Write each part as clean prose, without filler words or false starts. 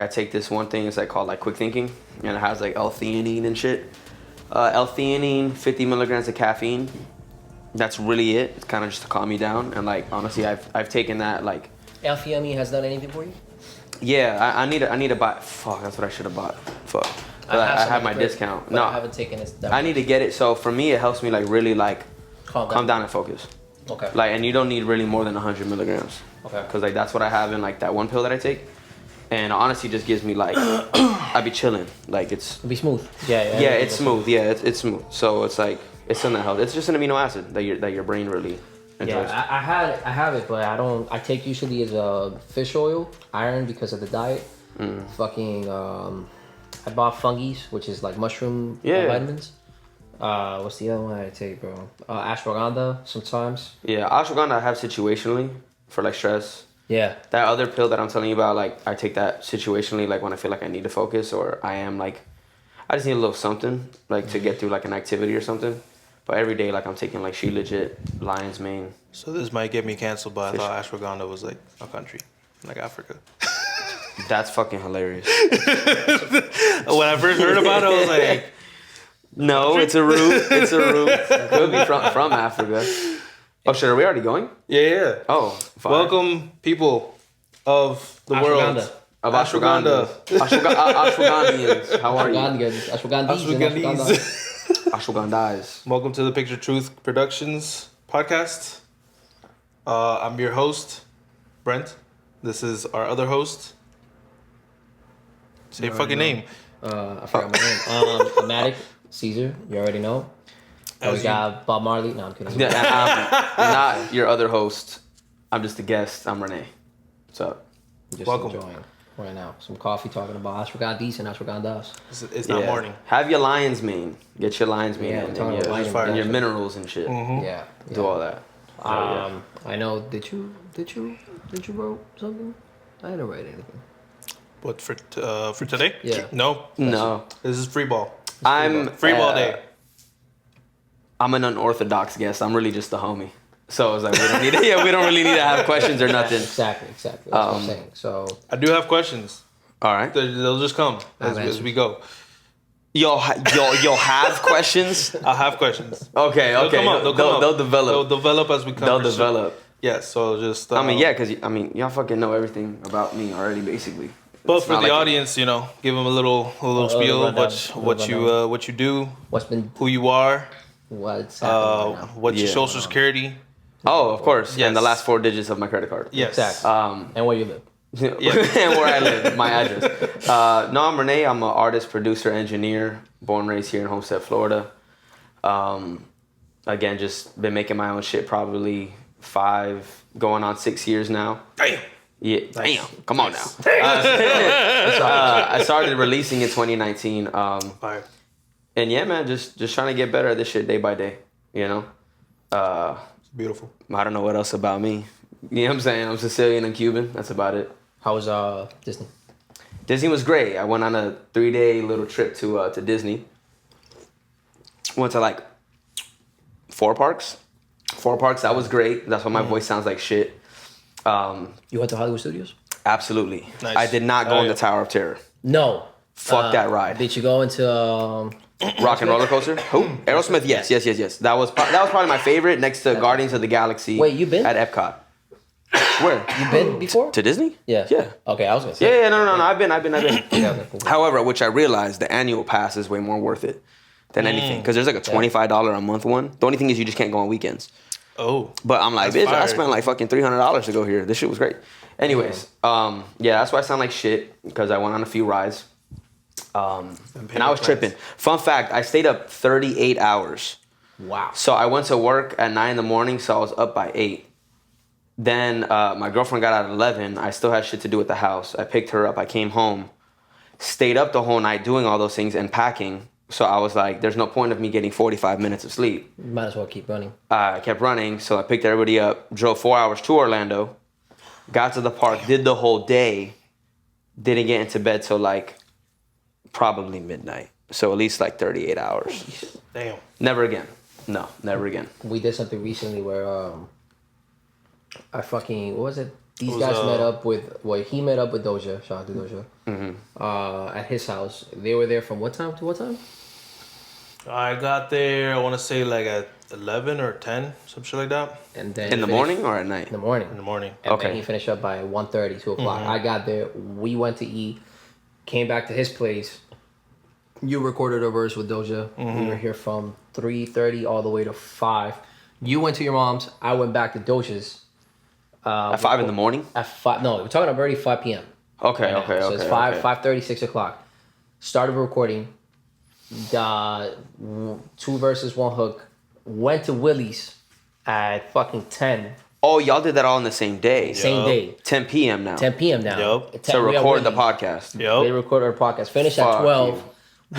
I take this one thing. It's like called like quick thinking, and it has like L-theanine and shit. L-theanine, 50 milligrams of caffeine. That's really it. It's kind of just to calm me down. And like honestly, I've taken that like. L-theanine has done anything for you? Yeah, I need to buy. Fuck, that's what I should have bought. Fuck. But I have my discount. No, I haven't taken it. I need to get it. So for me, it helps me like really like calm down and focus. Okay. Like, and you don't need really more than 100 milligrams. Okay. Because like that's what I have in like that one pill that I take, and honestly, just gives me like I be chilling. Like It'll be smooth. Yeah, it's smooth. Yeah, it's smooth. So it's like it's something that helps. It's just an amino acid that your brain really enjoys. Yeah, I have it, but I don't. I take usually as a fish oil, iron because of the diet. Fucking I bought fungies, which is like mushroom vitamins. What's the other one I take, bro? Ashwagandha sometimes. Yeah, ashwagandha I have situationally for like stress. Yeah. That other pill that I'm telling you about, like I take that situationally, like when I feel like I need to focus or I am like, I just need a little something like to get through like an activity or something. But every day, like I'm taking like She Legit, Lion's Mane. So this might get me canceled, but I thought ashwagandha was like a country, like Africa. That's fucking hilarious. When I first heard about it, I was like, no, it's a root. It's a root. It could be from Africa. Oh shit, are we already going? Yeah. Oh, fine. Welcome, people of the world. Of ashwagandha. Ashwagandhians. How are you? Ashwagandhas. Welcome to the Picture Truth Productions podcast. I'm your host, Brent. This is our other host. Say your fucking name. I forgot my name. Matic Caesar. You already know. We got Bob Marley. No, I'm kidding. Yeah, I'm not your other host. I'm just a guest. I'm Rene. What's up? Just welcome. Enjoying right now some coffee, talking about ashwagandhas and ashwagandhas. It's not morning. Have your lion's mane. Get your lion's mane and your minerals and shit. Mm-hmm. Yeah. Do all that. I know. Did you wrote something? I didn't write anything. What for today? Yeah. No. This is free ball. I'm free ball day. I'm an unorthodox guest. I'm really just a homie. So it's like we don't really need to have questions or nothing. Exactly. That's what I'm saying. So I do have questions. All right. They'll just come as we go. You'll have questions? I'll have questions. Okay. They'll develop. They'll develop as we come. They'll develop. Yeah, so just... because y'all fucking know everything about me already, basically. But for the audience, give them a little spiel, what you do, who you are, what's happening right now. what's your social security. Oh, of course. Yes. And the last 4 digits of my credit card. Yes. Exactly. And where you live. And where I live, my address. No, I'm Rene. I'm an artist, producer, engineer, born and raised here in Homestead, Florida. Again, just been making my own shit probably 5, going on 6 years now. Damn. Yeah, damn. Come on now. I started releasing in 2019. Fire. And yeah, man, just trying to get better at this shit day by day. It's beautiful. I don't know what else about me. You know what I'm saying? I'm Sicilian and Cuban. That's about it. How was Disney? Disney was great. I went on a 3-day little trip to Disney. Went to like 4 parks. 4 parks. That was great. That's why my voice sounds like shit. You went to Hollywood Studios? Absolutely. Nice. I did not go on the Tower of Terror. No. Fuck that ride. Did you go into Rock and Roller Coaster? Who? Aerosmith? Yes. That was probably my favorite next to Guardians of the Galaxy. Wait, you been? At Epcot. Where? You been before? To Disney? Yeah. Yeah. Okay, I was gonna say. Yeah, no. I've been. Okay, cool. However, which I realized the annual pass is way more worth it than anything. Because there's like a $25 a month one. The only thing is you just can't go on weekends. Oh. But I'm like, bitch, I spent like fucking $300 to go here. This shit was great. Anyways, that's why I sound like shit, because I went on a few rides. And I was tripping. Fun fact, I stayed up 38 hours. Wow. So I went to work at 9 a.m, so I was up by 8. Then my girlfriend got out at 11. I still had shit to do at the house. I picked her up. I came home, stayed up the whole night doing all those things and packing. So I was like, there's no point of me getting 45 minutes of sleep. Might as well keep running. I kept running, so I picked everybody up, drove 4 hours to Orlando, got to the park, did the whole day, didn't get into bed till like probably midnight. So at least like 38 hours. Damn. Never again. No, never again. We did something recently where what was it? These guys met up with, he met up with Doja. Shout out to Doja. At his house. They were there from what time to what time? I got there, I want to say like at 11 or 10, some shit like that. And then in the morning or at night? In the morning. In the morning. And then he finished up by 1:30, 2 o'clock. I got there. We went to eat. Came back to his place. You recorded a verse with Doja. We were here from 3:30 all the way to 5. You went to your mom's. I went back to Doja's. At 5 in the morning? At 5. No, we're talking about already 5 p.m. Okay, right okay, now. okay. So it's 5:30, 6 o'clock. Started recording. 2 verses, 1 hook. Went to Willie's at fucking 10. Oh, y'all did that all in the same day. Same day. 10 p.m. now. 10 p.m. now. Yup. To record the podcast. Yep. We recorded our podcast. Finished at 12.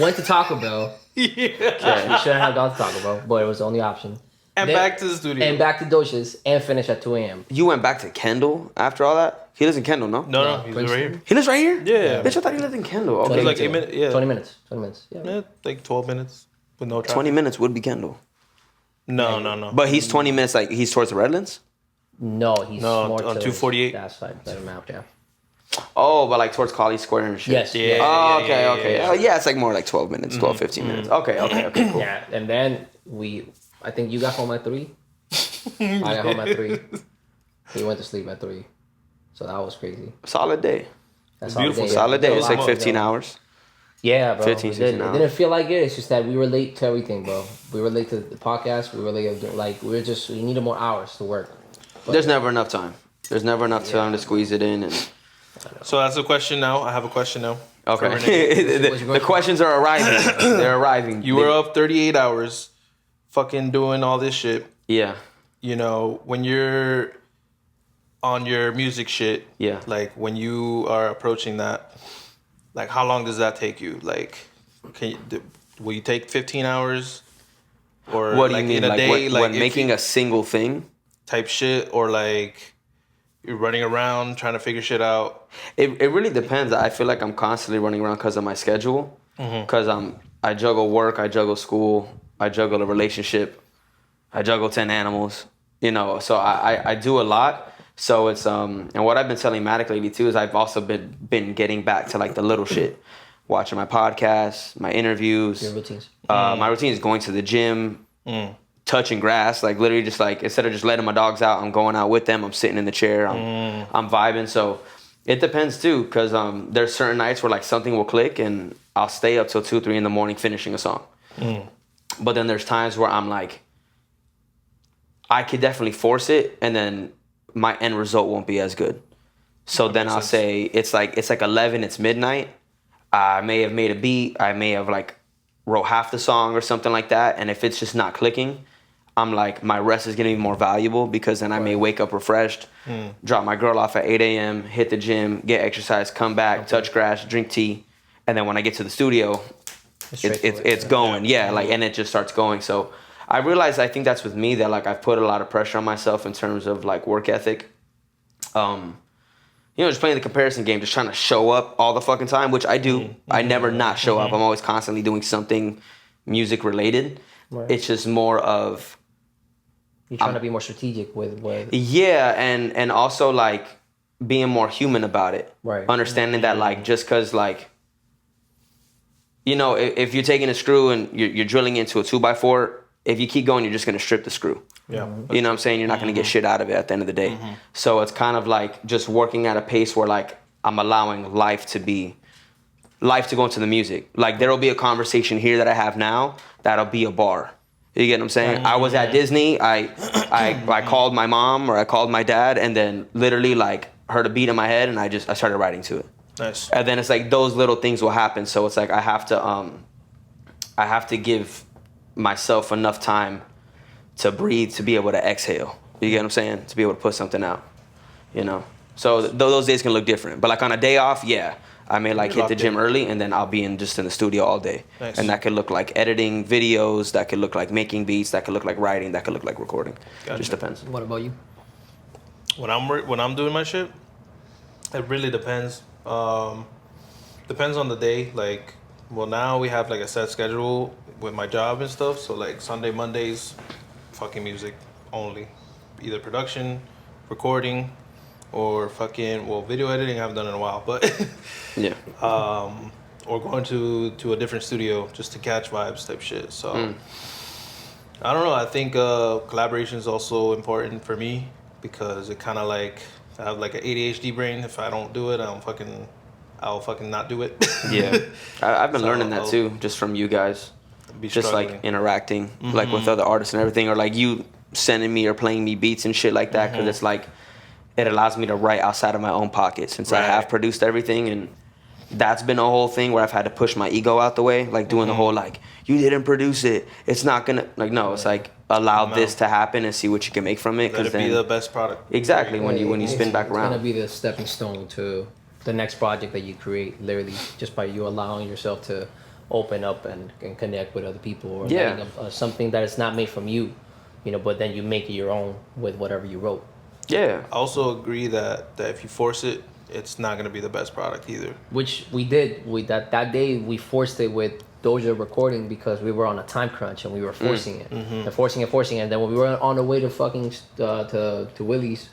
Went to Taco Bell. Okay, we shouldn't have gone to Taco Bell, but it was the only option. And Then- back to the studio. And back to Doja's and finished at 2 a.m. You went back to Kendall after all that? He lives in Kendall, no? No, he's Princeton. right here. He lives right here? Yeah. Bitch, I thought he lived in Kendall. Okay. It's like 8 minutes. Yeah. 20 minutes. 20 minutes. Yeah. Yeah, like 12 minutes with no traffic. 20 minutes would be Kendall. No. But he's 20 minutes, like, he's towards the Redlands? No, he's No, more on to 248. that side. Better map, yeah. Oh, but like towards College Square and shit. Yes. Yeah. Oh, okay, okay. yeah. Oh, yeah, it's like more like 12 minutes, 12, 15 minutes. Okay, cool. Yeah, and then I think you got home at 3. I got home at 3. He went to sleep at 3. So that was crazy. Solid day. That's Beautiful. Solid day. It's like Lot 15 more, hours. Yeah, bro. 15, it 16 didn't, hours. it didn't feel like it. It's just that we were late to everything, bro. We were late to the podcast. We were late to, we needed more hours to work. But There's never enough time. There's never enough time to squeeze it in. And So that's a question now. I have a question now. okay, What's your the questions are arriving. They're arriving. You were up 38 hours fucking doing all this shit. Yeah. You know, when you're on your music shit, Yeah. like when you are approaching that, like how long does that take you? Like, will you take 15 hours? Or What do like you mean? in a Like day, when, like when if making you a single thing? type shit, or like you're running around trying to figure shit out? It really depends. I feel like I'm constantly running around because of my schedule. Because I juggle work, I juggle school, I juggle a relationship, I juggle 10 animals. You know, so I do a lot. So it's and what I've been telling Matic lately too is I've also been getting back to like the little shit, watching my podcasts, my interviews, your routines. my routine is going to the gym, touching grass, like literally just like instead of just letting my dogs out, I'm going out with them. I'm sitting in the chair, I'm vibing. So it depends too, because there's certain nights where like something will click and I'll stay up till 2, 3 in the morning finishing a song. But then there's times where I'm like, I could definitely force it, and then my end result won't be as good. So then I'll say it's like 11, it's midnight. I may have made a beat, I may have like wrote half the song or something like that, and if it's just not clicking, I'm like, my rest is gonna be more valuable, because then I may wake up refreshed, drop my girl off at 8 a.m., hit the gym, get exercise, come back, touch grass, drink tea, and then when I get to the studio, it's going, like, and it just starts going. So I realized, I think that's with me, that like I've put a lot of pressure on myself in terms of like work ethic. You know, just playing the comparison game, just trying to show up all the fucking time, which I do. I never not show up. I'm always constantly doing something music related. Right. It's just more of, You're trying to be more strategic with yeah, and also like being more human about it. Right. Understanding that like just because like, you know, if you're taking a screw and you're drilling into a 2x4, if you keep going, you're just gonna strip the screw. Yeah. You know what I'm saying? You're not gonna get shit out of it at the end of the day. So it's kind of like just working at a pace where like I'm allowing life to go into the music. Like there'll be a conversation here that I have now that'll be a bar. You get what I'm saying? I was at Disney. I called my mom or I called my dad, and then literally like heard a beat in my head, and I started writing to it. Nice. And then it's like those little things will happen. So it's like I have to give myself enough time to breathe, to be able to exhale. You get what I'm saying? To be able to put something out. You know. So those days can look different. But like on a day off, yeah, I may like hit the gym early, and then I'll be just in the studio all day. Nice. And that could look like editing videos, that could look like making beats, that could look like writing, that could look like recording. Gotcha. Just depends. What about you? When I'm doing my shit, it really depends. Depends on the day. Like, well, now we have like a set schedule with my job and stuff. So like Sunday, Mondays, fucking music only, either production, recording, or fucking video editing I haven't done in a while, but Yeah. Or going to a different studio just to catch vibes type shit. So I don't know. I think collaboration is also important for me because it kind of like I have like an ADHD brain. If I don't do it, I'll fucking not do it. Yeah, I've been So learning that too, just from you guys. Be Just struggling. like interacting, like with other artists and everything, or like you sending me or playing me beats and shit like that, because it's like it allows me to write outside of my own pocket since I Right. have produced everything, and that's been a whole thing where I've had to push my ego out the way, like doing the whole like you didn't produce it, it's not gonna like no, it's like allow No. this to happen and see what you can make from it, Let because it be then the best product. exactly when you spin back It's gonna around. be the stepping stone to the next project that you create, literally, just by you allowing yourself to open up and connect with other people, or Yeah. letting something that is not made from you, but then you make it your own with whatever you wrote. Yeah, I also agree that if you force it, it's not gonna be the best product either. Which we did. That day we forced it with Doja recording because we were on a time crunch and we were forcing it, and forcing it. And then when we were on the way to fucking to Willie's,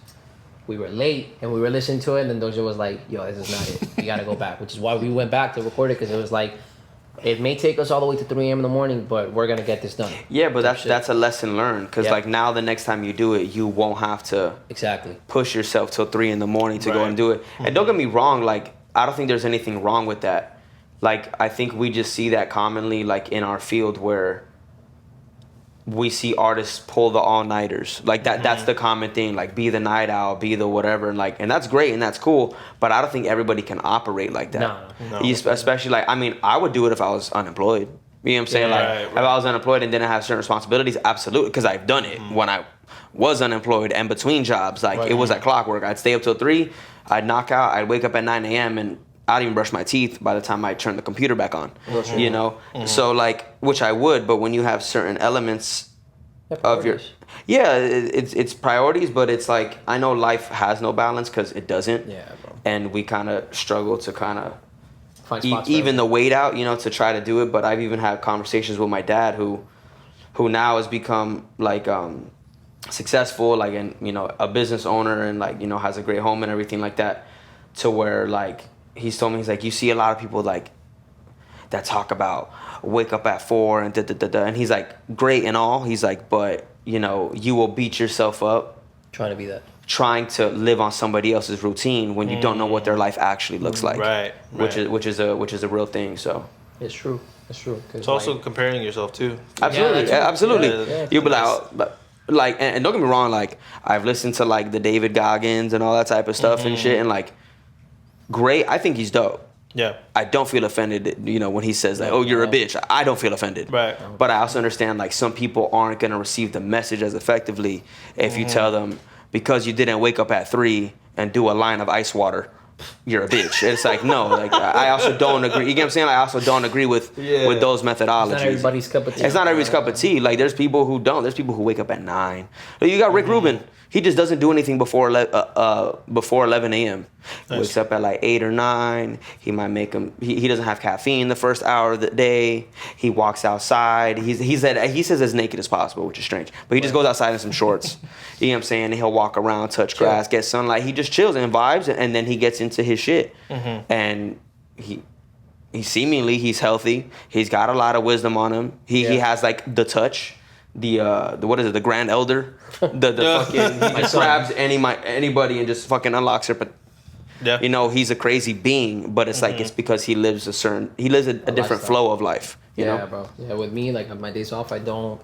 we were late and we were listening to it, and then Doja was like, "Yo, this is not it. You gotta go back." Which is why we went back to record it, because it was like, it may take us all the way to 3 a.m. in the morning, but we're gonna get this done. yeah, but Type shit. that's a lesson learned, because Yeah. like now the next time you do it, you won't have to Exactly. push yourself till 3 a.m. to go Right. and do it. And don't get me wrong, like I don't think there's anything wrong with that. Like I think we just see that commonly, like in our field, where we see artists pull the all-nighters. Like that's the common thing, like be the night owl, be the whatever, and that's great and that's cool, but I don't think everybody can operate like that. No. Especially like, I mean, I would do it if I was unemployed. You know what I'm saying? Yeah. Like Right, if I was unemployed and didn't have certain responsibilities, absolutely, because I've done it when I was unemployed and between jobs. Like it was like clockwork. I'd stay up till 3, I'd knock out, I'd wake up at 9 a.m. and I didn't even brush my teeth by the time I turned the computer back on. You know? So like, which I would, but when you have certain elements of your, yeah, it's priorities, but it's like, I know life has no balance because it doesn't. Yeah, bro. And we kind of struggle to kind of Find spots for even the everything. weight out, to try to do it. But I've even had conversations with my dad, who now has become like successful, like, and a business owner, and like has a great home and everything like that, to where like he's told me, he's like, you see a lot of people like that talk about wake up at 4 and and he's like, great and all, he's like, but you will beat yourself up Trying to be that. trying to live on somebody else's routine when you don't know what their life actually looks like. Right. Which is a real thing. So It's true. It's true. 'Cause, It's also like, comparing yourself too. absolutely, that's- absolutely. yeah, You'll be like, oh, but like, and don't get me wrong, like I've listened to like the David Goggins and all that type of stuff and shit, and like, great. I think he's dope. Yeah. I don't feel offended, when he says like, "Oh, you're a bitch." I don't feel offended. Right. But I also understand like some people aren't gonna receive the message as effectively if you tell them, because you didn't wake up at 3 and do a line of ice water, you're a bitch. It's like, no, like I also don't agree. You get what I'm saying? I also don't agree with those methodologies. It's not everybody's cup of tea. It's not everybody's cup of tea. Like there's people who don't. There's people who wake up at 9. You got Rick Rubin. He just doesn't do anything before 11 a.m. Nice. Wakes up at like 8 or 9. He might make him. He doesn't have caffeine the first hour of the day. He walks outside. He says as naked as possible, which is strange. But he just goes outside in some shorts. You know what I'm saying? He'll walk around, touch grass, get sunlight. He just chills and vibes, and then he gets into his shit. And he seemingly he's healthy. He's got a lot of wisdom on him. He has like the touch. The what is it? The Grand Elder, the fucking he just grabs anybody and just fucking unlocks her. But he's a crazy being. But it's like it's because he lives a different lifestyle. flow of life. You know? bro. Yeah, with me, like on my days off, I don't.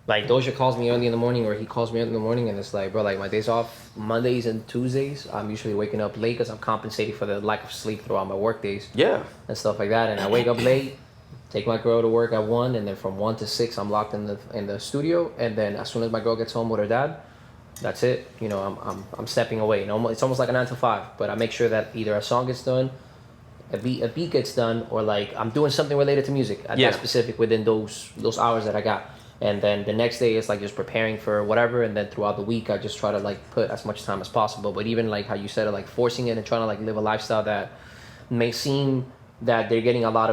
Like Doja calls me early in the morning, or he calls me early in the morning, and it's like, bro, like my days off, Mondays and Tuesdays, I'm usually waking up late because I'm compensating for the lack of sleep throughout my work days. Yeah. And stuff like that. And I wake up late, take my girl to work at 1, and then from 1 to 6, I'm locked in the studio. And then as soon as my girl gets home with her dad, that's it. I'm stepping away. It's almost like a 9 to 5, but I make sure that either a song gets done, a beat gets done, or like I'm doing something related to music at that specific within those hours that I got. And then the next day is like just preparing for whatever, and then throughout the week I just try to like put as much time as possible. But even like how you said it, like forcing it and trying to like live a lifestyle that may seem that they're getting a lot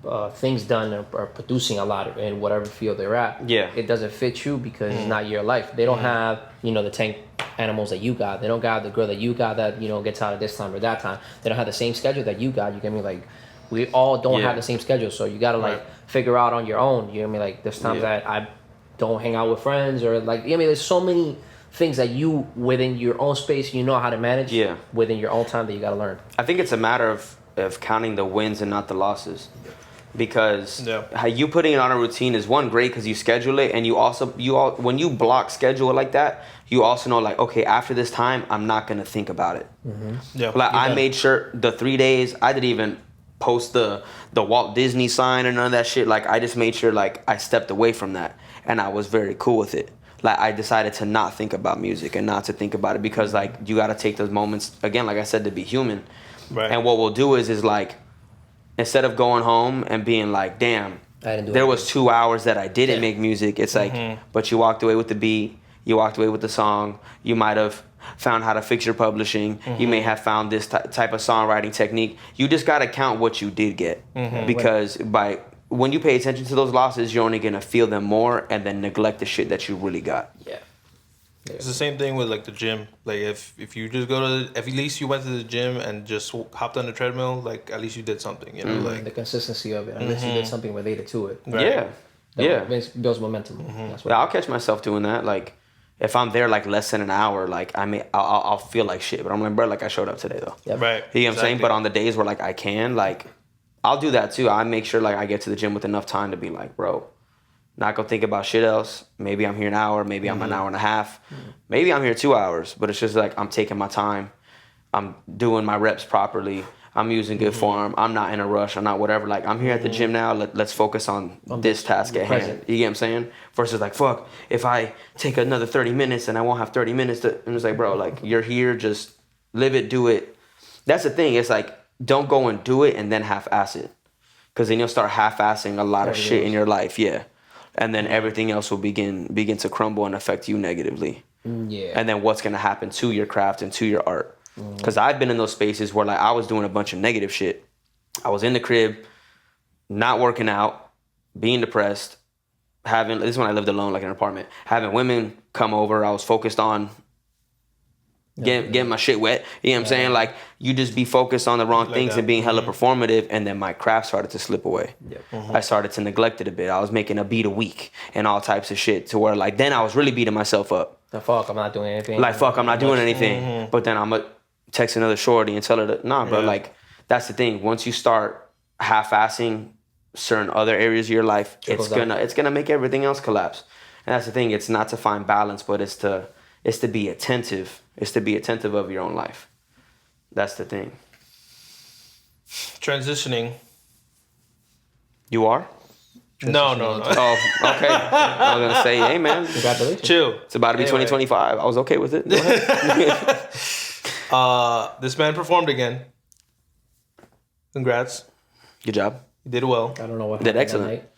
of things done or producing a lot in whatever field they're at. Yeah. It doesn't fit you because it's not your life. They don't have the tank animals that you got. They don't got the girl that you got that, gets out at this time or that time. They don't have the same schedule that you got. You get me? Like, we all don't have the same schedule. So you got to, like, figure out on your own. You know what I mean? Like, there's times that I don't hang out with friends or, like, you know what I mean? There's so many things that you, within your own space, you know how to manage within your own time that you got to learn. I think it's a matter of counting the wins and not the losses. Because how you putting it on a routine is one great because you schedule it, and when you block schedule it like that, you also know like, okay, after this time I'm not gonna think about it. Like I made sure the 3 days I didn't even post the Walt Disney sign or none of that shit. Like I just made sure like I stepped away from that, and I was very cool with it. Like I decided to not think about music and not to think about it because like you got to take those moments again, like I said, to be human. And what we'll do is like, instead of going home and being like, damn, there was 2 hours that I didn't make music. It's like, but you walked away with the beat. You walked away with the song. You might have found how to fix your publishing. You may have found this type of songwriting technique. You just got to count what you did get. Because when you pay attention to those losses, you're only going to feel them more and then neglect the shit that you really got. It's the same thing with like the gym. Like if you just if at least you went to the gym and just hopped on the treadmill, like at least you did something, like the consistency of it. Unless you did something related to it. Right? That builds momentum. That's what I'll catch myself doing that. Like if I'm there like less than an hour, like I'll feel like shit, but I'm like, bro, like I showed up today though. Right. You know what I'm saying? But on the days where like I can, like I'll do that too. I make sure like I get to the gym with enough time to be like, bro, not gonna think about shit else. Maybe I'm here an hour. Maybe I'm an hour and a half. Maybe I'm here 2 hours. But it's just like I'm taking my time. I'm doing my reps properly. I'm using good form. I'm not in a rush. I'm not whatever. Like I'm here at the gym now. Let's focus on this task at hand. You get what I'm saying? Versus like, fuck, if I take another 30 minutes and I won't have 30 minutes and it's like, bro, like you're here, just live it, do it. That's the thing. It's like, don't go and do it and then half-ass it. Because then you'll start half-assing a lot of shit in your life. And then everything else will begin to crumble and affect you negatively. And then what's gonna happen to your craft and to your art? Because I've been in those spaces where like I was doing a bunch of negative shit. I was in the crib, not working out, being depressed, this is when I lived alone, like in an apartment, having women come over. I was focused on getting my shit wet. You know what I'm saying? Like you just be focused on the wrong things and being hella performative, and then my craft started to slip away. I started to neglect it a bit. I was making a beat a week and all types of shit to where like then I was really beating myself up. Fuck, I'm not doing anything. Like fuck, I'm not doing anything. But then I'm gonna text another shorty and tell her that nah, bro. Like that's the thing. Once you start half-assing certain other areas of your life, it's gonna make everything else collapse. And that's the thing. It's not to find balance, but it's to be attentive. It's to be attentive of your own life. That's the thing. Transitioning. You are? No. Oh, okay. I was gonna say, hey man, Congratulations. Chill. It's about to be 2025. I was okay with it. Go ahead. This man performed again. Congrats. Good job. He did well. I don't know what Did happened excellent. that night.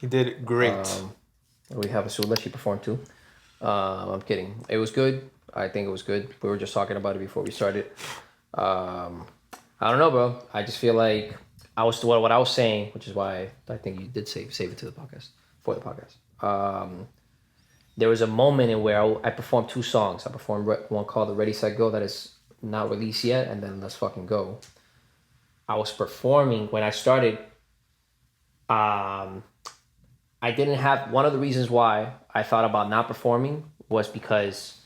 He did great. We have Asula. She performed too. I'm kidding. It was good. I think it was good. We were just talking about it before we started. I don't know, bro. I just feel like what I was saying, which is why I think you did save it to the podcast, for the podcast. There was a moment in where I performed 2 songs. I performed one called The Ready, Set, Go that is not released yet, and then Let's Fucking Go. I was performing when I started. I didn't have, one of the reasons why I thought about not performing was because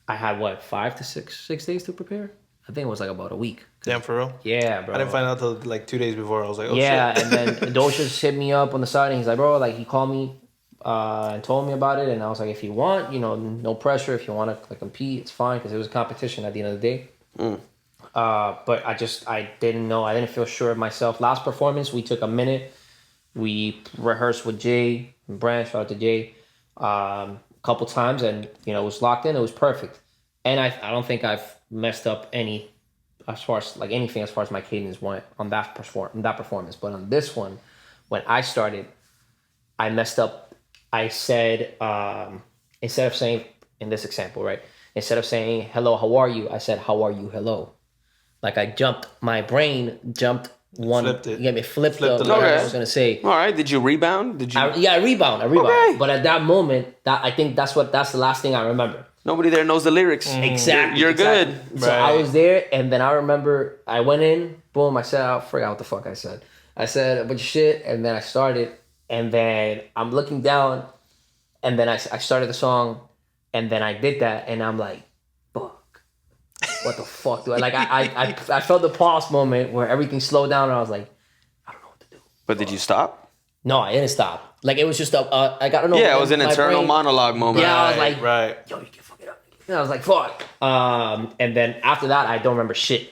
I had 5 to 6 days to prepare. I think it was like about a week. Damn, for real? Yeah, bro. I didn't find out till like 2 days before. I was like, oh yeah, shit. and then Dosh just hit me up on the side and he's like, bro, like he called me and told me about it, and I was like, if you want, no pressure. If you want to like compete, it's fine, because it was a competition at the end of the day. But I didn't know. I didn't feel sure of myself. Last performance, we took a minute. We rehearsed with Jay and Brand. Shout out to Jay. A couple times, and it was locked in. It was perfect, and I don't think I've messed up any as far as like anything as far as my cadence went on that performance. But on this one, when I started, I messed up. I said instead of saying, in this example, right, instead of saying hello, how are you, I said how are you, hello. Like my brain jumped Flipped it. You get me? Flipped Flipped up. the What I lyrics. was gonna say. All right. Did you rebound? Did you? I rebound. Okay. But at that moment, I think that's the last thing I remember. Nobody there knows the lyrics. Exactly. You're exactly. good. So I Right. was there, and then I remember I went in. Boom. I said, I forgot what the fuck I said. I said a bunch of shit, and then I started, and then I'm looking down, and then I started the song, and then I did that, and I'm like, fuck, what the fuck do I like? I felt the pause moment where everything slowed down, and I was like, I don't know what to do. But did you stop? No, I didn't stop. Like it was just I got to know. Yeah, it was an my internal brain- monologue moment. Yeah, I was like, Right. yo, you can fuck it up. And I was like, fuck. And then after that, I don't remember shit.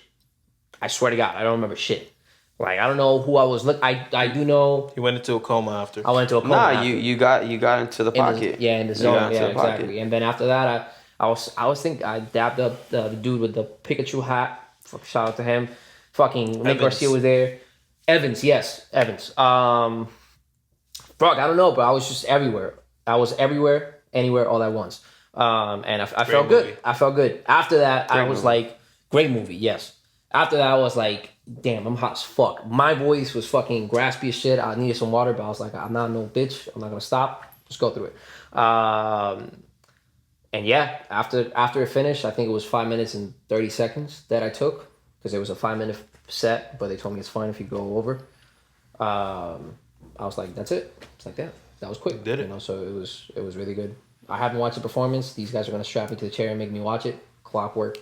I swear to God, I don't remember shit. Like I don't know who I was. I do know He went into a coma after. I went to a coma. Nah, after. you got into the In the- pocket. in the You got zone. into Yeah, the pocket. exactly. And then after that, I was thinking I dabbed up the dude with the Pikachu hat. Shout out to him. Fucking Nick Evans. Garcia was there. Evans, yes, Evans. Fuck, I don't know, but I was just everywhere. I was everywhere, anywhere, all at once. And I felt good. movie. I felt good. After that, I Great was movie. like, great movie, yes. After that, I was like, damn, I'm hot as fuck. My voice was fucking graspy as shit. I needed some water, but I was like, I'm not no bitch. I'm not gonna stop. Just go through it. And yeah, after it finished, I think it was 5 minutes and 30 seconds that I took because it was a 5-minute set, but they told me it's fine if you go over. I was like, that's it. It's like that. That was quick. Did it. You know, so it was really good. I haven't watched the performance. These guys are gonna strap me to the chair and make me watch it. Clockwork.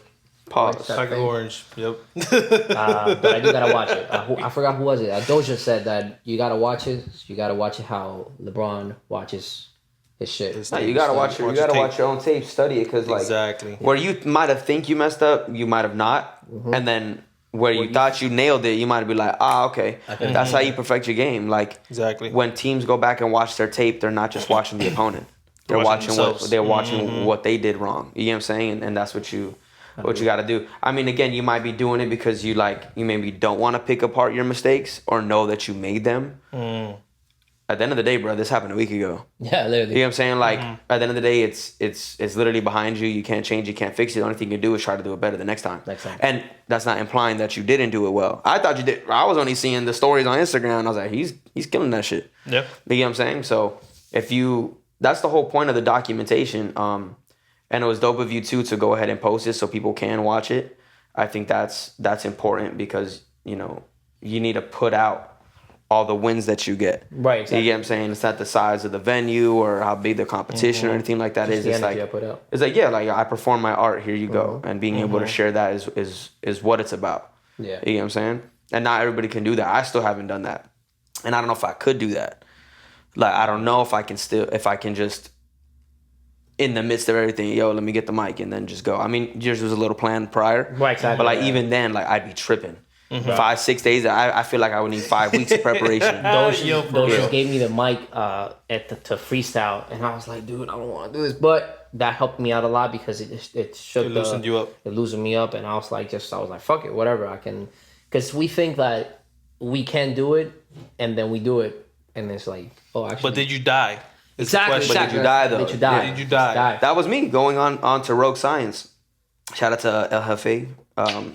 Pause. That Pocket thing. Orange. Yep. But I do gotta watch it. I forgot who was it. Doja said that you gotta watch it. You gotta watch it how LeBron watches his shit. His Nah, tape. you gotta watch Watch you your gotta tape. watch your own tape, study it, because like Exactly. where you might have think you messed up, you might have not, and then where you thought you nailed it, you might be like, okay, that's how you perfect your game. Like Exactly. when teams go back and watch their tape, they're not just watching the opponent, they're watching watching what themselves. they're watching what they did wrong. You know what I'm saying? And that's what you got to do. I mean, again, you might be doing it because you maybe don't want to pick apart your mistakes or know that you made them. At the end of the day, bro, this happened a week ago. Yeah, You literally. know what I'm saying? Like at the end of the day, it's literally behind you. You can't change. You can't fix it. The only thing you can do is try to do it better the next time. Next time. And that's not implying that you didn't do it well. I thought you did. I was only seeing the stories on Instagram. And I was like, he's killing that shit. Yep. You know what I'm saying? So that's the whole point of the documentation. And it was dope of you too to go ahead and post it so people can watch it. I think that's important because you need to put out all the wins that you get. Right, exactly. You get what I'm saying? It's not the size of the venue or how big the competition or anything like that is. the It's energy like I put out. it's like, yeah, like I perform my art, here you go. And being able to share that is what it's about. Yeah. You know what I'm saying? And not everybody can do that. I still haven't done that. And I don't know if I could do that. Like I don't know if I can just in the midst of everything, let me get the mic and then just go. I mean, yours was a little planned prior. Right, exactly. But like Yeah. even then, like I'd be tripping. 5-6 days, I feel like I would need 5 weeks of preparation. Those Yo, for just real. gave me the mic to freestyle, and I was like, dude, I don't want to do this, but that helped me out a lot because it shook It loosened you up. It loosened me up, and I was like, fuck it, whatever I can, because we think that we can do it, and then we do it, and it's like, oh, actually, But did you die? Is the exactly, question. But did you die, though? Did you die? Yeah, did you die? That was me going on to Rogue Science. Shout out to El Jefe,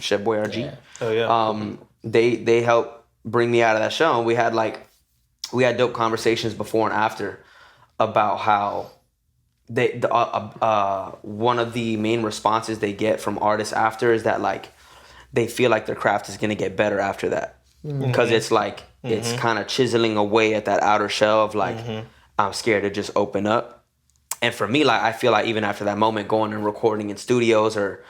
Chef Boy RG. Yeah. Oh yeah. They helped bring me out of that show, and we had dope conversations before and after about how one of the main responses they get from artists after is that like they feel like their craft is gonna get better after that because it's like it's kind of chiseling away at that outer shell of like I'm scared to just open up. And for me, like I feel like even after that moment, going and recording in studios or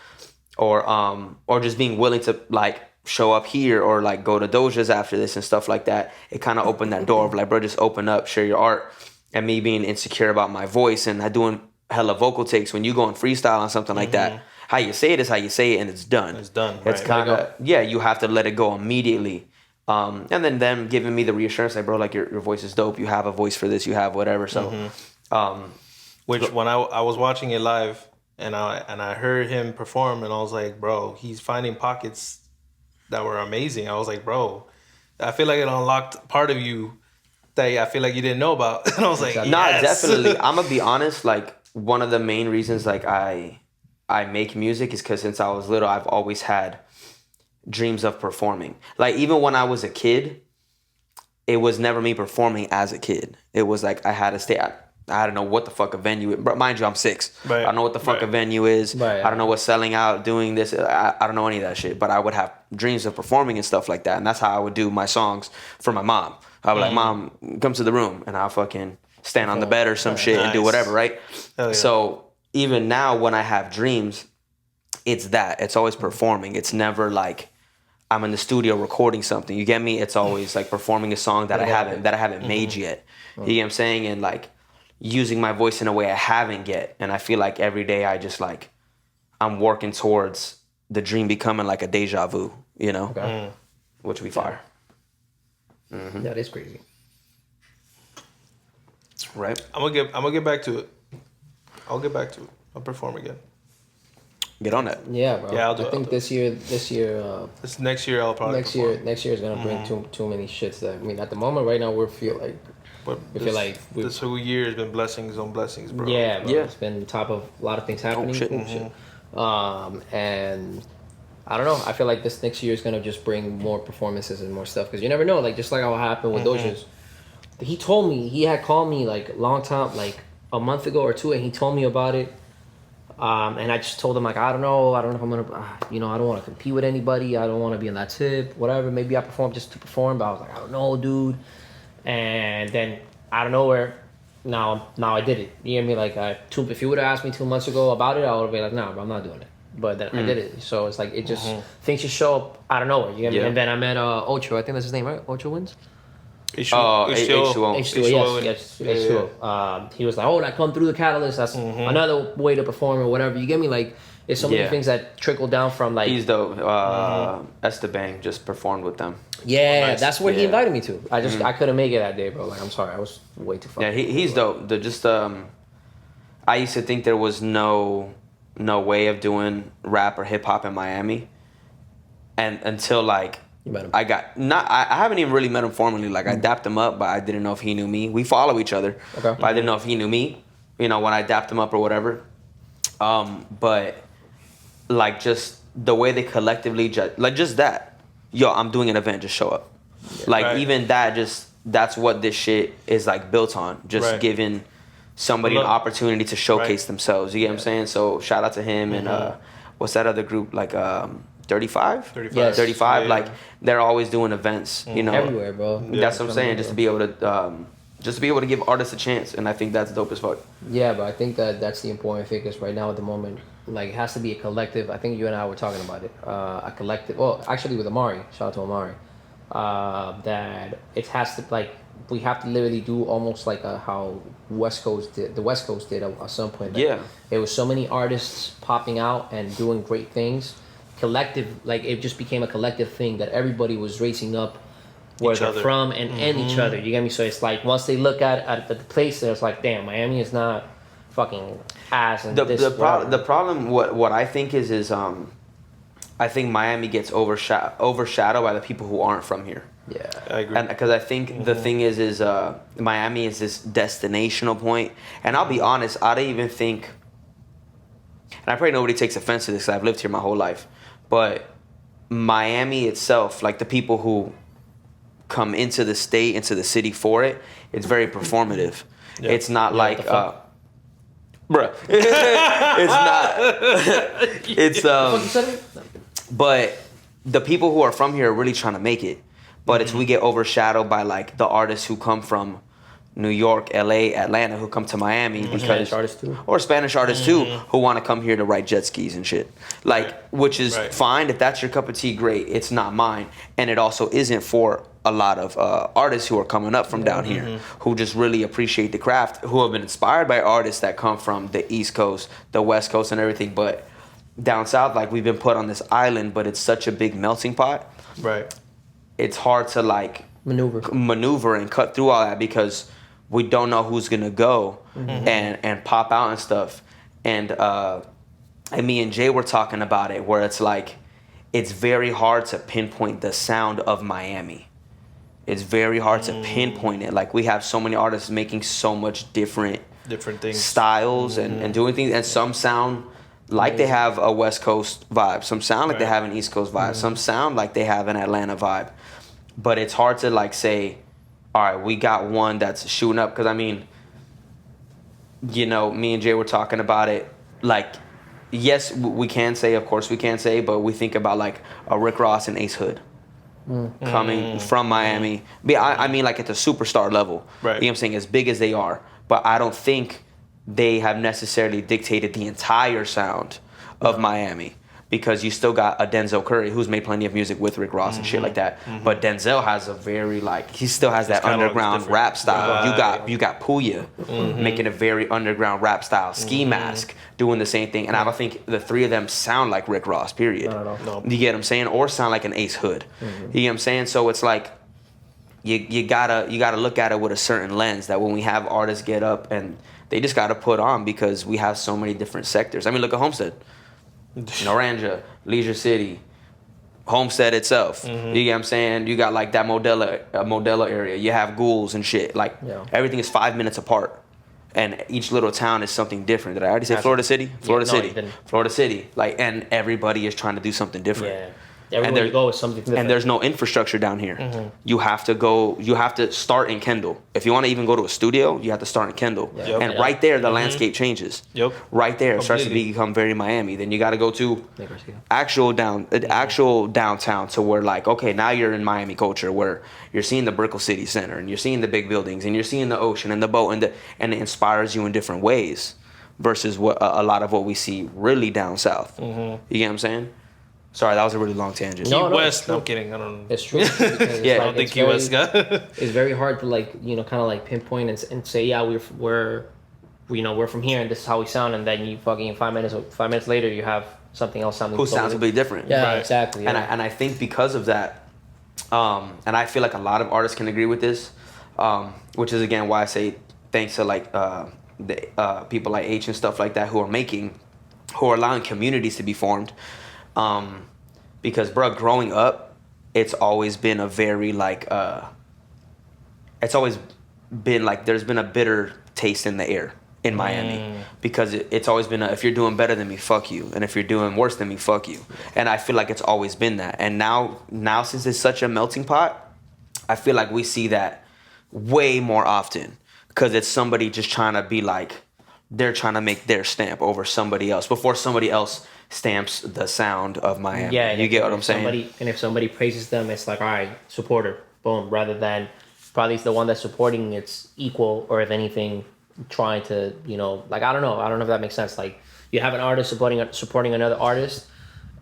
just being willing to like show up here or like go to Doja's after this and stuff like that, it kind of opened that door of like, bro, just open up, share your art. And me being insecure about my voice and not doing hella vocal takes, when you go and freestyle on something like that, how you say it is how you say it, and it's done. It's done, It's right. kind of, you have to let it go immediately. And then them giving me the reassurance, like, bro, like your voice is dope. You have a voice for this. You have whatever. So, Which when I was watching it live and I heard him perform and I was like, bro, he's finding pockets that were amazing. I was like, bro, I feel like it unlocked part of you that I feel like you didn't know about. And I was like, Exactly. nah, yes. definitely. I'm gonna be honest. Like one of the main reasons, like I make music is because since I was little, I've always had dreams of performing. Like even when I was a kid, it was never me performing as a kid. It was like I had to stay. I don't know what the fuck a venue is. But mind you, I'm 6. Right. I don't know what the fuck a venue is. Right. I don't know what selling out, doing this. I don't know any of that shit. But I would have dreams of performing and stuff like that. And that's how I would do my songs for my mom. I would like, Mom, come to the room. And I'll fucking stand on the bed or some shit and do whatever, right? Hell yeah. So even now when I have dreams, it's that. It's always performing. It's never like I'm in the studio recording something. You get me? It's always like performing a song that I haven't made yet. You get what I'm saying? And like using my voice in a way I haven't yet. And I feel like every day I just like I'm working towards the dream becoming like a deja vu, you know? Okay. Which we fire. That is crazy. Right? I'm gonna get back to it. I'll get back to it. I'll perform again. Get on that. Yeah, bro. Yeah, I'll do I it, think this year, This next year I'll probably next year is gonna bring too many shits. That I mean, at the moment, right now, we feel like this whole year has been blessings on blessings, bro. yeah, bro. Yeah. It's been top of a lot of things happening. shit. And I don't know. I feel like this next year is gonna just bring more performances and more stuff because you never know. Like just like how it happened with Dojas. He told me he had called me like a long time, like a month ago or 2, and he told me about it. And I just told him like I don't know if I'm gonna, I don't want to compete with anybody. I don't want to be in that tip, whatever. Maybe I perform just to perform, but I was like I don't know, dude. And then out of nowhere, now I did it. You hear me? Like if you would have asked me 2 months ago about it, I would have been like, nah, bro, I'm not doing it. But then I did it. So it's like it just things just show up out of nowhere. You get me? And then I met Ocho. I think that's his name, right? Ocho Wins. H2O. Yes, H2O. He was like, oh, that come through the catalyst. That's another way to perform or whatever. You get me? Like, it's so many things that trickle down from like. He's dope. Esteban just performed with them. Yeah, nice. that's what he invited me to. I couldn't make it that day, bro. Like, I'm sorry, I was way too far. Yeah, he's dope. I used to think there was no way of doing rap or hip hop in Miami, and until like. Met him. I haven't even really met him formally. Like I dapped him up, but I didn't know if he knew me. We follow each other, but I didn't know if he knew me. When I dapped him up or whatever. But like just the way they collectively just that. Yo, I'm doing an event. Just show up. Yeah. Even that. That's what this shit is like built on. Just giving somebody an opportunity to showcase themselves. You get what I'm saying? So shout out to him and what's that other group like? 35? 35. Yes. 35. Yeah. Like they're always doing events, Everywhere, bro. That's what I'm saying. Just to be able to give artists a chance, and I think that's dope as fuck. Yeah, but I think that's the important thing because right now at the moment, like it has to be a collective. I think you and I were talking about it. A collective. Well, actually with Amari. Shout out to Amari. That it has to like we have to literally do almost like how the West Coast did at some point. Like, there was so many artists popping out and doing great things. Collective, like it just became a collective thing that everybody was racing up where they're from and each other. You get me? So it's like once they look at the place, it's like, damn, Miami is not fucking ass. And the problem, what I think is I think Miami gets overshadowed by the people who aren't from here. Yeah, I agree. And because I think the thing is Miami is this destinational point, and I'll be honest, I don't even think, and I pray nobody takes offense to this because I've lived here my whole life. But Miami itself, like the people who come into the state, into the city for it, it's very performative. Yeah. It's not like, bruh. It's not. It's But the people who are from here are really trying to make it. But it's we get overshadowed by like the artists who come from New York, LA, Atlanta, who come to Miami because Spanish artists too. Or Spanish artists too, who want to come here to ride jet skis and shit. Which is fine. If that's your cup of tea, great. It's not mine. And it also isn't for a lot of artists who are coming up from down here, who just really appreciate the craft, who have been inspired by artists that come from the East Coast, the West Coast and everything. But down south, like we've been put on this island, but it's such a big melting pot. Right. It's hard to like maneuver and cut through all that because we don't know who's gonna go and pop out and stuff. And me and Jay were talking about it, where it's like it's very hard to pinpoint the sound of Miami. It's very hard to pinpoint it. Like we have so many artists making so much different things, styles and doing things, and some sound like they have a West Coast vibe. Some sound like they have an East Coast vibe. Some sound like they have an Atlanta vibe. But it's hard to like say, all right, we got one that's shooting up. Because I mean, you know, me and Jay were talking about it. Like, yes, we can say, of course we can say, but we think about like a Rick Ross and Ace Hood coming from Miami. I mean, like at the superstar level. Right. You know what I'm saying? As big as they are. But I don't think they have necessarily dictated the entire sound of Miami, because you still got a Denzel Curry who's made plenty of music with Rick Ross and shit like that. But Denzel has a very like, he still has that underground rap style. You got Puya making a very underground rap style. Ski Mask doing the same thing. And I don't think the three of them sound like Rick Ross, period. No. You get what I'm saying? Or sound like an Ace Hood. You get what I'm saying? So it's like, you gotta look at it with a certain lens, that when we have artists get up and they just gotta put on, because we have so many different sectors. I mean, look at Homestead. Naranja, Leisure City, Homestead itself. You get what I'm saying? You got like that Modella area. You have Ghouls and shit. Like everything is 5 minutes apart, and each little town is something different. Did I already say Florida City? Florida City. Like, and everybody is trying to do something different. Yeah. Everywhere you go is something different. And there's no infrastructure down here. You have to start in Kendall. If you want to even go to a studio, you have to start in Kendall. And right there, the landscape changes. Right there, it starts to become very Miami. Then you got to go to actual downtown, to where like, okay, now you're in Miami culture, where you're seeing the Brickell City Center, and you're seeing the big buildings, and you're seeing the ocean and the boat, and it inspires you in different ways, versus what a lot of what we see really down south. You get what I'm saying? Sorry, that was a really long tangent. Key West. No, I'm kidding. I don't know. It's true. Yeah, I don't think Key West got. It's very hard to like, you know, kind of like pinpoint and say, yeah, we're from here and this is how we sound, and then you fucking 5 minutes later you have something else sounding. Who sounds completely different. Yeah, exactly. Yeah. And I think because of that, and I feel like a lot of artists can agree with this, which is again why I say thanks to like the people like H and stuff like that who are allowing communities to be formed. Because bro, growing up, it's always been a very like it's always been like there's been a bitter taste in the air in Miami, because it's always been if you're doing better than me, fuck you, and if you're doing worse than me, fuck you. And I feel like it's always been that. And now since it's such a melting pot, I feel like we see that way more often, because it's somebody just trying to be like, they're trying to make their stamp over somebody else before somebody else stamps the sound of Miami. Yeah, you get what I'm saying? And if somebody praises them, it's like, all right, supporter, boom, rather than probably it's the one that's supporting it's equal, or if anything, trying to, you know, like, I don't know if that makes sense. Like, you have an artist supporting another artist,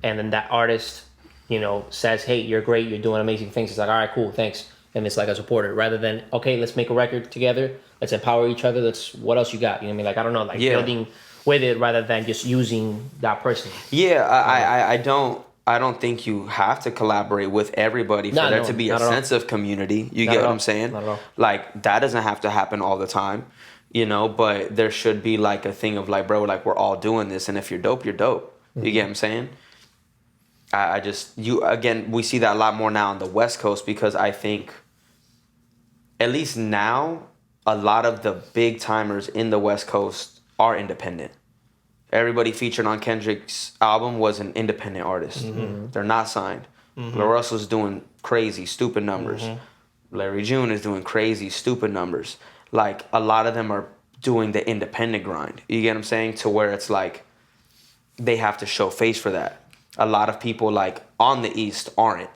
and then that artist, you know, says, hey, you're great, you're doing amazing things. It's like, all right, cool, thanks. And it's like a supporter, rather than, okay, let's make a record together, let's empower each other, what else you got? You know what I mean? Like, I don't know, like building with it rather than just using that person. Yeah, I don't think you have to collaborate with everybody for there to be a sense of community. You get what I'm saying? Not at all. Like, that doesn't have to happen all the time, you know, but there should be like a thing of like, bro, like we're all doing this, and if you're dope, you're dope. You get what I'm saying? We see that a lot more now on the West Coast, because I think at least now a lot of the big timers in the West Coast are independent. Everybody featured on Kendrick's album was an independent artist. They're not signed. Lil Russell's doing crazy, stupid numbers. Larry June is doing crazy, stupid numbers. Like, a lot of them are doing the independent grind. You get what I'm saying? To where it's like, they have to show face for that. A lot of people, like, on the East aren't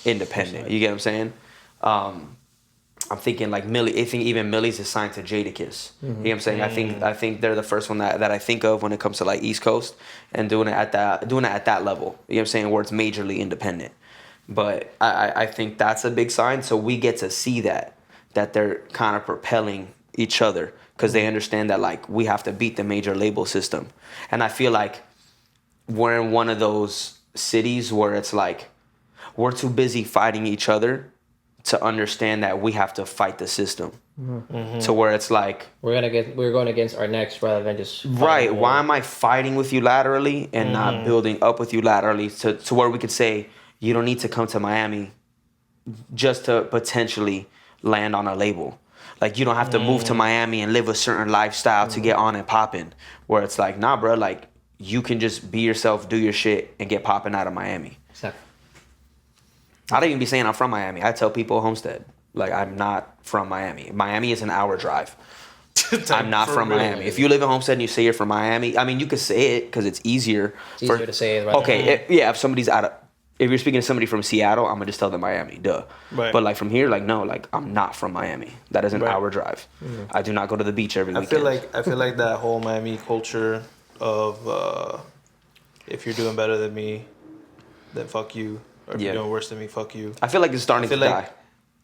independent. You get what I'm saying? I'm thinking like Millie. I think even Millie's is signed to Jadakiss. You know what I'm saying? I think they're the first one that I think of when it comes to like East Coast and doing it at that level. You know what I'm saying? Where it's majorly independent. But I think that's a big sign. So we get to see that they're kind of propelling each other, because they understand that like we have to beat the major label system. And I feel like we're in one of those cities where it's like we're too busy fighting each other to understand that we have to fight the system. To where it's like we're going against our necks rather than just right. Why am I fighting with you laterally and not building up with you laterally to where we could say you don't need to come to Miami just to potentially land on a label. Like, you don't have to move to Miami and live a certain lifestyle to get on and popping. Where it's like, nah, bro, like, you can just be yourself, do your shit, and get popping out of Miami. Exactly. I don't even be saying I'm from Miami. I tell people Homestead. Like, I'm not from Miami. Miami is an hour drive. I'm not from Miami. If you live in Homestead and you say you're from Miami, I mean, you could say it because it's easier. It's easier to say it. Right. Okay, if somebody's if you're speaking to somebody from Seattle, I'm gonna just tell them Miami, duh. Right. But like from here, like no, like I'm not from Miami. That is an hour drive. I do not go to the beach every weekend. I feel like that whole Miami culture of if you're doing better than me, then fuck you. Or if you're doing worse than me, fuck you. I feel like it's starting to die.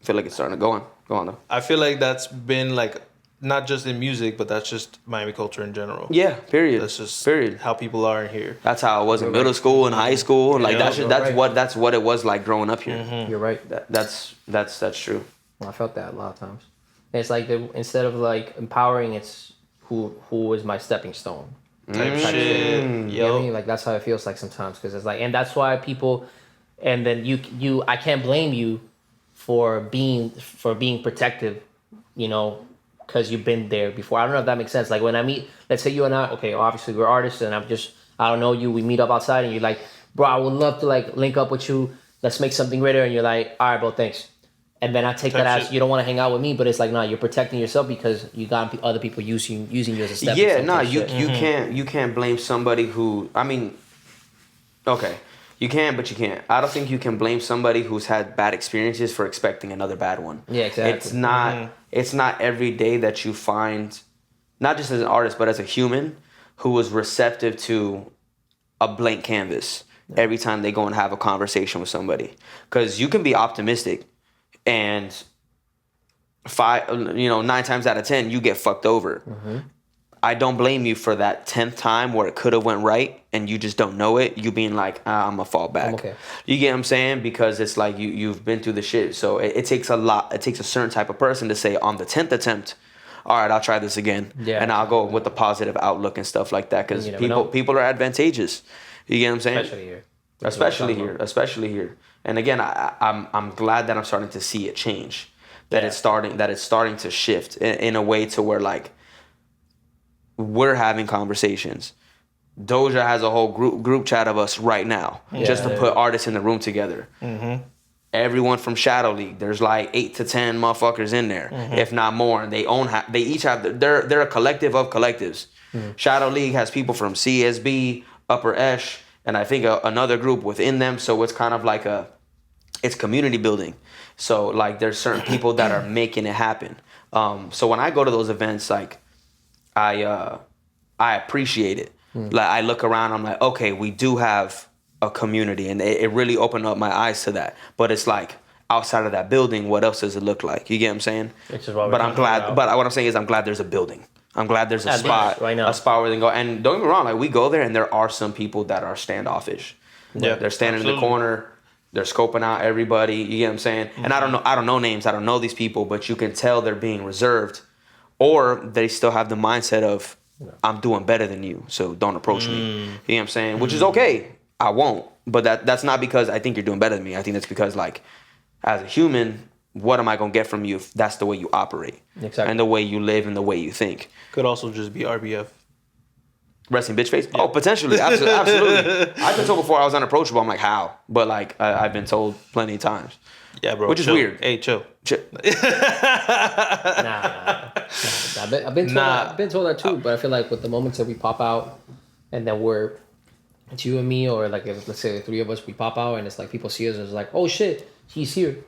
I feel like it's starting to go on though. I feel like that's been like not just in music, but that's just Miami culture in general. Yeah, period. That's just period. how people are in here. That's how it was in middle school and high school. Like Yeah, that's what it was like growing up here. Mm-hmm. You're right. That's true. Well, I felt that a lot of times. It's like instead of like empowering, it's who is my stepping stone. Type shit. You know what I mean? Like that's how it feels like sometimes, because it's like, and that's why people, and then you I can't blame you for being protective, you know, because you've been there before. I don't know if that makes sense. Like when I meet, let's say you and I, okay, obviously we're artists, and I don't know you, we meet up outside, and you're like, bro, I would love to like link up with you, let's make something greater, and you're like, all right, bro, thanks. And then I take that as you don't want to hang out with me, but it's like, nah, you're protecting yourself because you got other people using you as a step. Yeah, no, you can't blame somebody who, I mean, okay, you can, but you can't. I don't think you can blame somebody who's had bad experiences for expecting another bad one. Yeah, exactly. It's not every day that you find, not just as an artist, but as a human who was receptive to a blank canvas every time they go and have a conversation with somebody. Because you can be optimistic and 9 times out of 10 you get fucked over. I don't blame you for that 10th time where it could have went right and you just don't know it. You being like, I'm gonna fall back. Okay. You get what I'm saying? Because it's like you've been through the shit. So it takes a lot. It takes a certain type of person to say on the 10th attempt, all right, I'll try this again. Yeah. And I'll go with a positive outlook and stuff like that. Because people are advantageous. You get what I'm saying? Especially here. And again, I'm glad that I'm starting to see it change. That it's starting to shift in a way to where like we're having conversations. Doja has a whole group chat of us right now just to put artists in the room together. Everyone from Shadow League, there's like 8 to 10 motherfuckers in there, if not more. And they each have they're a collective of collectives. Shadow League has people from CSB, Upper Esh, and I think another group within them. So it's kind of like it's community building. So like there's certain people that are making it happen. So when I go to those events, like I appreciate it. Like I look around, I'm like, okay, we do have a community, and it really opened up my eyes to that. But it's like outside of that building, what else does it look like? You get what I'm saying? But I'm glad. But what I'm saying is, I'm glad there's a building. I'm glad there's a spot right now. A spot where they can go. And don't get me wrong, like we go there, and there are some people that are standoffish. Yeah, they're standing in the corner. They're scoping out everybody. You get what I'm saying? And I don't know names. I don't know these people, but you can tell they're being reserved, or they still have the mindset of, I'm doing better than you, so don't approach me. You know what I'm saying? Which is okay. I won't. But that's not because I think you're doing better than me. I think that's because, like, as a human, what am I going to get from you if that's the way you operate? Exactly. And the way you live and the way you think. Could also just be RBF. Resting bitch face? Yeah. Oh, potentially. Absolutely. I've been told before I was unapproachable. I'm like, how? But, like, I've been told plenty of times. Yeah, bro. Which is weird. Hey, chill. Nah. I've been told that too, but I feel like with the moments that we pop out and then it's you and me, or like if, let's say the three of us, we pop out and it's like people see us and it's like, oh shit, he's here.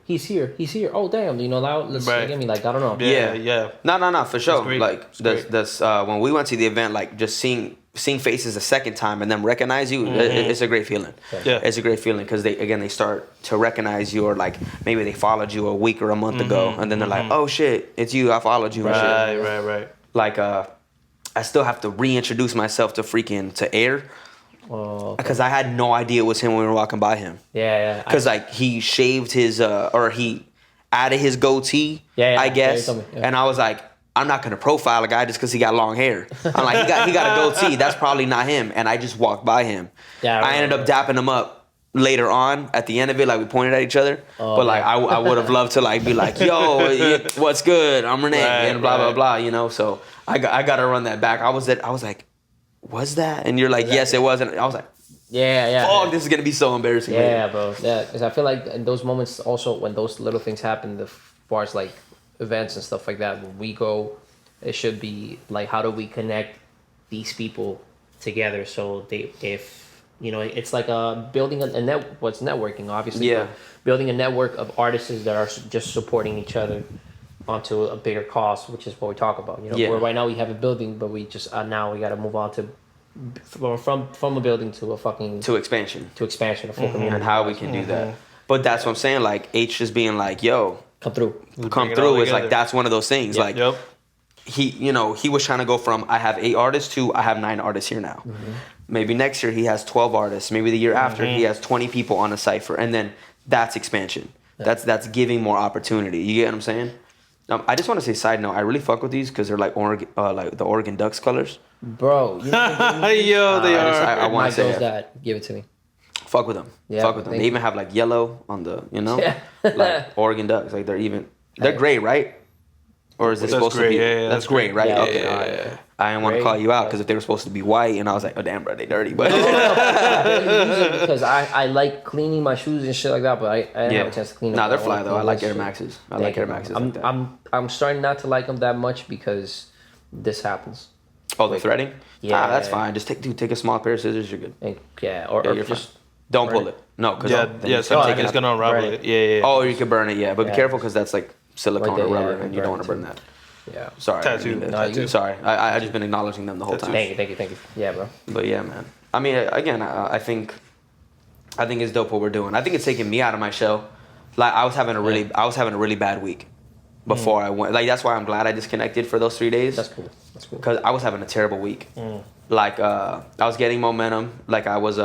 Oh damn, let's get me, like, I don't know. Yeah. No, for sure. Like that's when we went to the event, like just seeing faces a second time and them recognize you, it's a great feeling. Yeah, it's a great feeling because they start to recognize you, or like maybe they followed you a week or a month ago, and then they're like, oh shit, it's you, I followed you. Right. Like I still have to reintroduce myself to Air. Because I had no idea it was him when we were walking by him. Yeah. Because like he shaved his or he added his goatee, I guess. Yeah. And I was like, I'm not gonna profile a guy just because he got long hair. I'm like, he got a goatee. That's probably not him. And I just walked by him. Yeah. I ended up dapping him up later on at the end of it. Like we pointed at each other. But like I would have loved to like be like, yo, what's good? I'm Rene and blah blah blah. So I got to run that back. I was like, was that? And you're like, yes, it was. And I was like, yeah. oh, this is gonna be so embarrassing. Yeah, bro. Yeah, because I feel like in those moments, also when those little things happen, as far as like events and stuff like that, when we go, it should be like, how do we connect these people together? So if you know, it's like building a net. What's networking? Obviously, Yeah. Building a network of artists that are just supporting each other onto a bigger cause, which is what we talk about. You know, where right now we have a building, but we just now we got to move on to from a building to a fucking To expansion. a full community, And how we can do that. But that's what I'm saying. Like H just being like, yo, come through. come through is like, that's one of those things. Like Yep. he was trying to go from I have 8 artists to I have 9 artists here now. Maybe next year he has 12 artists. Maybe the year after he has 20 people on a cipher, and then that's expansion. That's giving more opportunity. You get what I'm saying? I just want to say, side note, I really fuck with these because they're like like the Oregon Ducks colors. Bro, you know, Yo, they are. I want to say that. Give it to me. fuck with them. Yeah, Fuck with them. They even have like yellow on the, Yeah. like Oregon Ducks. Like they're gray, right? Or is it That's supposed to gray, be? yeah, that's gray, right? Yeah, Okay. yeah. I didn't want to Gray. call you out because if they were supposed to be white, and I was like, oh damn, bro, they dirty. But I barely use it because I like cleaning my shoes and shit like that, but I didn't have a chance to clean them. Nah, they're I fly wanna though. I clean like my Air shit. Maxes. I Thank like Air you, Maxes. man. Like that. I'm starting not to like them that much because this happens. Oh, the threading? Yeah. Nah, that's fine. Just take a small pair of scissors. You're good. And, Yeah, or you're just fine. Don't burn pull it. No, because It's gonna unravel Burn it. Yeah. Oh, you can burn it. Yeah, but be Yeah. careful because that's like silicone Right there, or rubber, yeah, and you don't burn want to it burn too. that. Yeah. Sorry. Tattoo. I didn't mean to- No, you- Sorry. I just been acknowledging them the whole time. Thank you. Yeah, bro. But yeah, man. I mean, again, I think it's dope what we're doing. I think it's taking me out of my shell. Like I was having a really bad week before I went. Like that's why I'm glad I disconnected for those 3 days. That's cool. Because I was having a terrible week. Like I was getting momentum. Like I was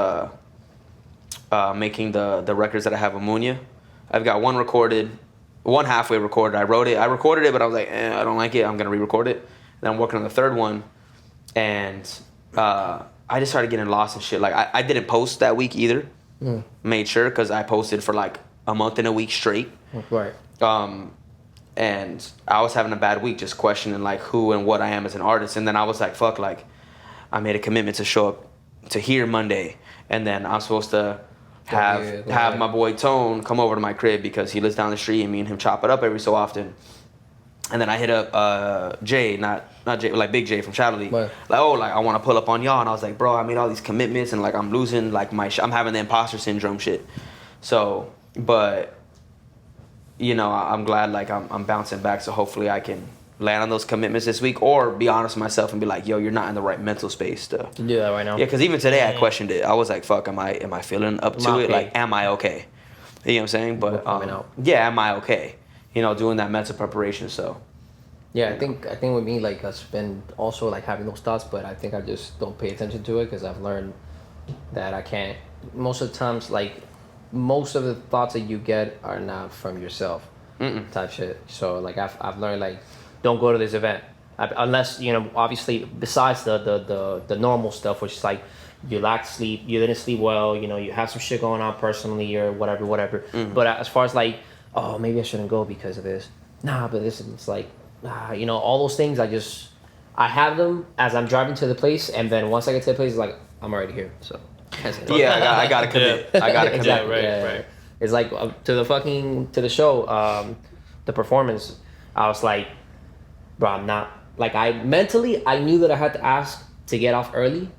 making the records that I have with Munya. I've got one recorded, one halfway recorded. I recorded it, but I was like, I don't like it. I'm gonna re-record it. Then I'm working on the third one, and I just started getting lost and shit. Like I didn't post that week either. Made sure because I posted for like a month and a week straight. Right. And I was having a bad week, just questioning like who and what I am as an artist. And then I was like, fuck, like I made a commitment to show up to here Monday, and then I'm supposed to have my boy Tone come over to my crib because he lives down the street, and me and him chop it up every so often. And then I hit up Jay, not Jay, like Big J from Shadow League. Right. Like, I want to pull up on y'all, and I was like, bro, I made all these commitments, and like I'm losing like I'm having the imposter syndrome shit. So, but you know, I'm glad like I'm bouncing back, so hopefully I can land on those commitments this week, or be honest with myself and be like, yo, you're not in the right mental space to do that right now. Yeah, because even today I questioned it. I was like, fuck, am I feeling up to it? Like, am I okay? You know what I'm saying? But yeah, am I okay? You know, doing that mental preparation. So yeah, I think with me, like I've been also like having those thoughts, but I think I just don't pay attention to it because I've learned that I can't. Most of the times, like most of the thoughts that you get are not from yourself, type shit. So like I've learned like, don't go to this event unless, you know, obviously besides the normal stuff, which is like you lack sleep, you didn't sleep well, you know, you have some shit going on personally or whatever. But as far as like, oh, maybe I shouldn't go because of this. Nah, but this it's like, you know, all those things I have them as I'm driving to the place, and then once I get to the place, it's like I'm already here. So yeah, I gotta commit. I gotta commit. Exactly. Right. It's like to the show, the performance. I was like, bro, I'm not like I knew that I had to ask to get off early,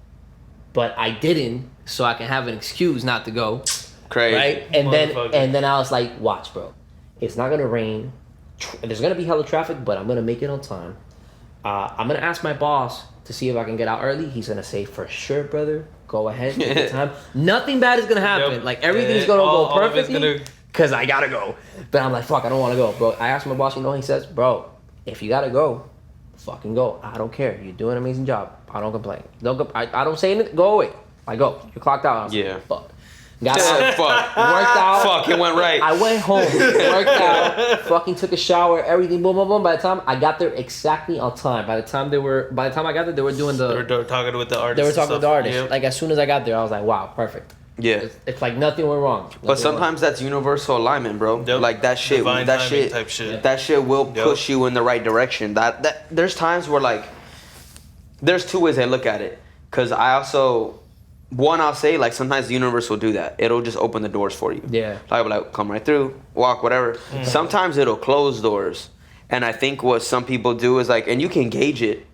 but I didn't, so I can have an excuse not to go. Crazy. Right? And then I was like, watch, bro. It's not gonna rain. There's gonna be hella traffic, but I'm gonna make it on time. I'm gonna ask my boss to see if I can get out early. He's gonna say, for sure, brother. Go ahead, take your time. Nothing bad is gonna happen. Yep. Like everything's gonna go perfectly. Gonna... Cause I gotta go. But I'm like, fuck, I don't wanna go. Bro, I asked my boss, you know, he says, bro, if you gotta go, fucking go. I don't care. You're doing an amazing job. I don't complain. I don't say anything. Go away. I go. You're clocked out. Yeah. Like, fuck. Got out. Fuck. Worked out. Fuck, it went right. I went home. Worked out. Fucking took a shower. Everything. Boom, boom, boom. By the time I got there exactly on time. By the time I got there, they were doing the. They were talking with the artist. They were talking with the artist. Yep. Like as soon as I got there, I was like, wow, perfect. Yeah. It's like nothing went wrong. But sometimes that's universal alignment, bro. Yep. Like that shit, Divine timing type shit. That shit will push you in the right direction. That there's times where like, there's two ways I look at it. Because I also, I'll say, like, sometimes the universe will do that. It'll just open the doors for you. Yeah. Like, come right through, walk, whatever. Mm-hmm. Sometimes it'll close doors. And I think what some people do is, like, and you can gauge it.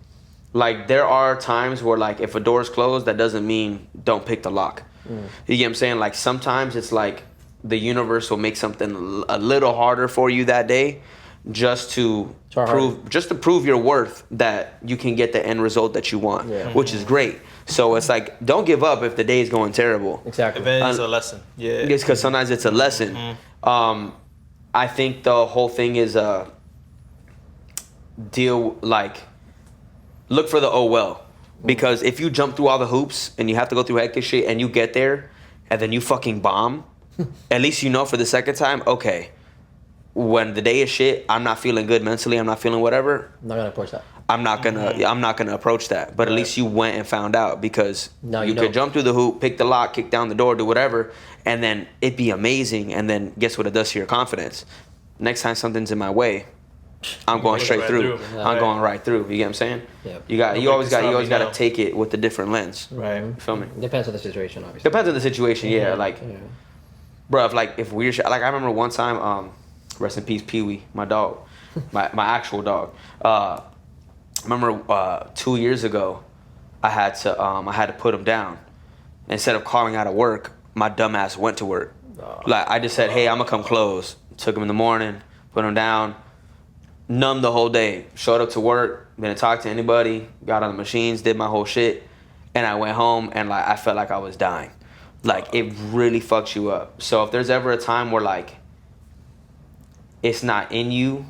Like, there are times where, like, if a door's closed, that doesn't mean don't pick the lock. You get what I'm saying? Like, sometimes it's like the universe will make something a little harder for you that day just to prove your worth, that you can get the end result that you want, which is great. So it's like, don't give up if the day is going terrible. Exactly. If it's a lesson. Yeah. It's because sometimes it's a lesson. I think the whole thing is look for the oh well. Because if you jump through all the hoops and you have to go through hectic shit and you get there and then you fucking bomb, at least you know for the second time, okay, when the day is shit, I'm not feeling good mentally, I'm not feeling whatever. I'm not gonna approach that. I'm not gonna approach that. But at least you went and found out, because you could jump through the hoop, pick the lock, kick down the door, do whatever, and then it'd be amazing. And then guess what it does to your confidence? Next time something's in my way, I'm going straight through. I'm going right through. You get what I'm saying? Yeah. You always got to take it with a different lens. Right. You feel me? Depends on the situation, obviously. Depends on the situation. Yeah. Like, bro, if weird shit. Like, I remember one time, rest in peace, Pee Wee, my dog, my actual dog. I remember 2 years ago, I had to put him down. Instead of calling out of work, my dumb ass went to work. Like, I just said, hey, I'm gonna come close. Took him in the morning, put him down. Numb the whole day. Showed up to work, didn't talk to anybody, got on the machines, did my whole shit, and I went home and, like, I felt like I was dying. Like, it really fucks you up. So if there's ever a time where, like, it's not in you,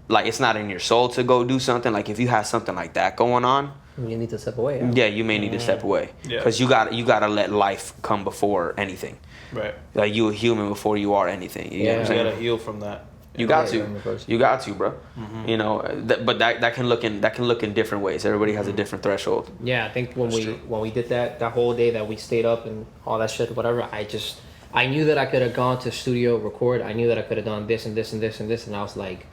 like, it's not in your soul to go do something, like, if you have something like that going on, you need to step away. Yeah, you may need to step away. Because you gotta let life come before anything. Right. Like, you a human before you are anything. You know what I'm saying? You gotta heal from that. You got to, bro. You know, but that can look in different ways. Everybody has a different threshold. Yeah, I think when we did that whole day that we stayed up and all that shit, whatever, I knew that I could have gone to studio, record. I knew that I could have done this and this and this and this, and I was like,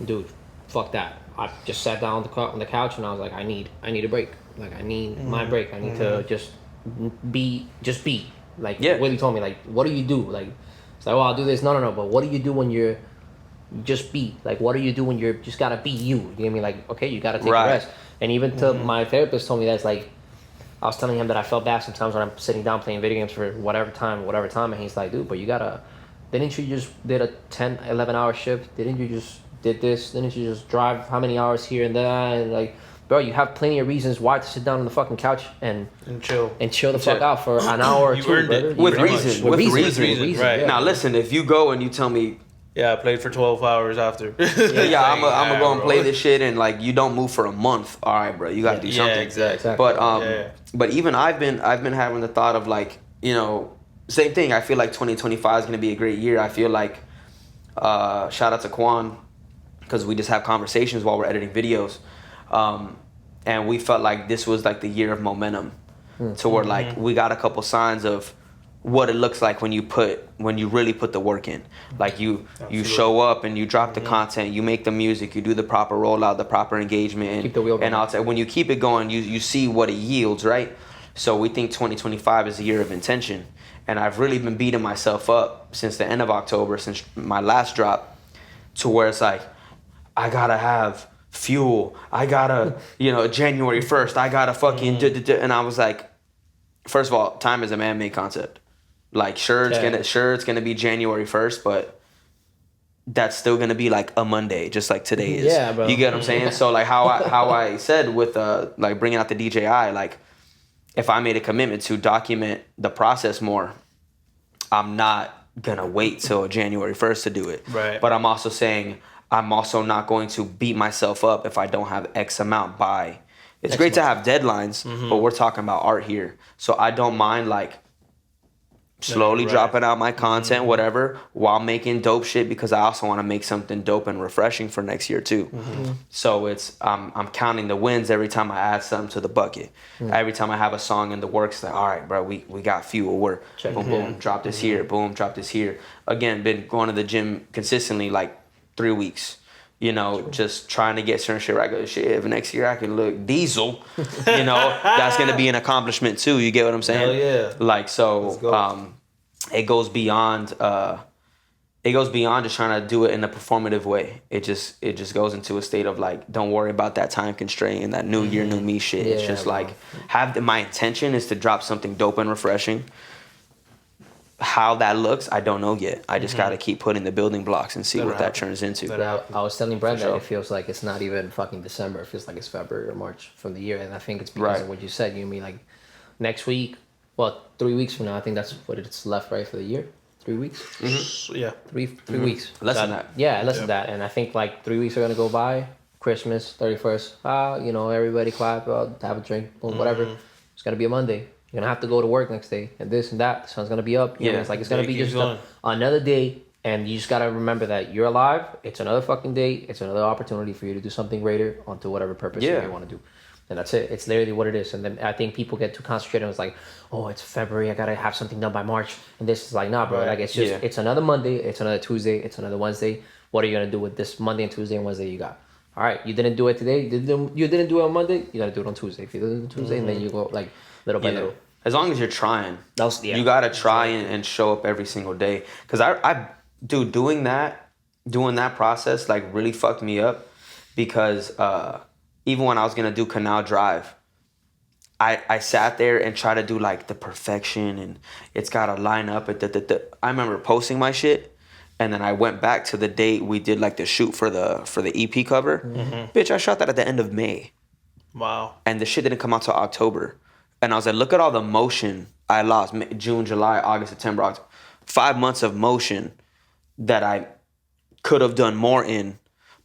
dude, fuck that. I just sat down on the couch and I was like, I need a break. Like, I need my break. I need to just be. Like, Willie told me, like, what do you do? Like, it's like, oh, I'll do this. No. But what do you do when you're just be? Like, what do you do when you're just gotta be you? You know what I mean? Like, okay, you gotta take a rest. And even to my therapist told me that, it's like, I was telling him that I felt bad sometimes when I'm sitting down playing video games for whatever time, and he's like, dude, but you gotta, didn't you just did a 10, 11 hour shift? Didn't you just did this? Didn't you just drive how many hours here and there? And, like, bro, you have plenty of reasons why to sit down on the fucking couch and chill the fuck out for an hour or two, brother. With reason. Right. Yeah. Now, listen, if you go and you tell me, yeah, I played for 12 hours after. I'm gonna go and play this shit, and, like, you don't move for a month. All right, bro, you gotta do something. Yeah, exactly. But even I've been having the thought of, like, you know, same thing. I feel like 2025 is gonna be a great year. I feel like shout out to Quan, because we just have conversations while we're editing videos, and we felt like this was, like, the year of momentum, to where, like, we got a couple signs of what it looks like when you really put the work in. Like, you show up and you drop the content, you make the music, you do the proper rollout, the proper engagement, keep the wheel going. And I'll say, when you keep it going, you see what it yields, right? So we think 2025 is a year of intention, and I've really been beating myself up since the end of October, since my last drop, to where it's like, I gotta have fuel, I gotta, you know, January 1st, I gotta fucking and I was like, first of all, time is a man-made concept. Like, sure it's gonna be January 1st, but that's still gonna be, like, a Monday, just like today is. Yeah, bro. You get what I'm saying? So, like, how I said with like bringing out the DJI, like, if I made a commitment to document the process more, I'm not gonna wait till January 1st to do it. Right. But I'm also saying I'm also not going to beat myself up if I don't have X amount by. It's great to have deadlines, but we're talking about art here. So I don't mind, like, slowly dropping out my content, whatever, while making dope shit, because I also want to make something dope and refreshing for next year too. So it's I'm counting the wins every time I add something to the bucket. Every time I have a song in the works, like, all right, bro, we got fuel. We're boom, drop this here, boom, drop this here. Again, been going to the gym consistently, like, 3 weeks. You know, just trying to get certain shit right. I go, shit, if next year I can look diesel, you know, that's going to be an accomplishment too. You get what I'm saying? Hell yeah. Like, so it goes beyond just trying to do it in a performative way. It just goes into a state of like, don't worry about that time constraint and that new year, new me shit. It's just like, my intention is to drop something dope and refreshing. How that looks, I don't know yet. I just got to keep putting the building blocks and see what that turns into. I was telling Brent that it feels like it's not even fucking December. It feels like it's February or March from the year. And I think it's because of what you said. You mean like next week, 3 weeks from now, I think that's what it's left, right, for the year? 3 weeks? Mm-hmm. Yeah. Three weeks. Less than that. Yeah, less than that. And I think like 3 weeks are going to go by. Christmas, 31st. You know, everybody clap, have a drink, whatever. It's going to be a Monday. You're going to have to go to work next day and this and that. The sun's going to be up. You know, it's like it's going to be just another day. And you just got to remember that you're alive. It's another fucking day. It's another opportunity for you to do something greater onto whatever purpose you want to do. And that's it. It's literally what it is. And then I think people get too concentrated on it's like, oh, it's February. I got to have something done by March. And this is like, nah, bro. Like, it's just, it's another Monday. It's another Tuesday. It's another Wednesday. What are you going to do with this Monday and Tuesday and Wednesday you got? All right. You didn't do it today. You didn't do it on Monday. You got to do it on Tuesday. If you did it on Tuesday, and then you go like little by little. As long as you're trying, you got to try and show up every single day. Because doing that process like really fucked me up because even when I was going to do Canal Drive, I sat there and tried to do like the perfection and it's got to line up. I remember posting my shit and then I went back to the date we did like the shoot for the EP cover. Bitch, I shot that at the end of May. Wow. And the shit didn't come out till October. And I was like, look at all the motion I lost. June, July, August, September, October. 5 months of motion that I could have done more in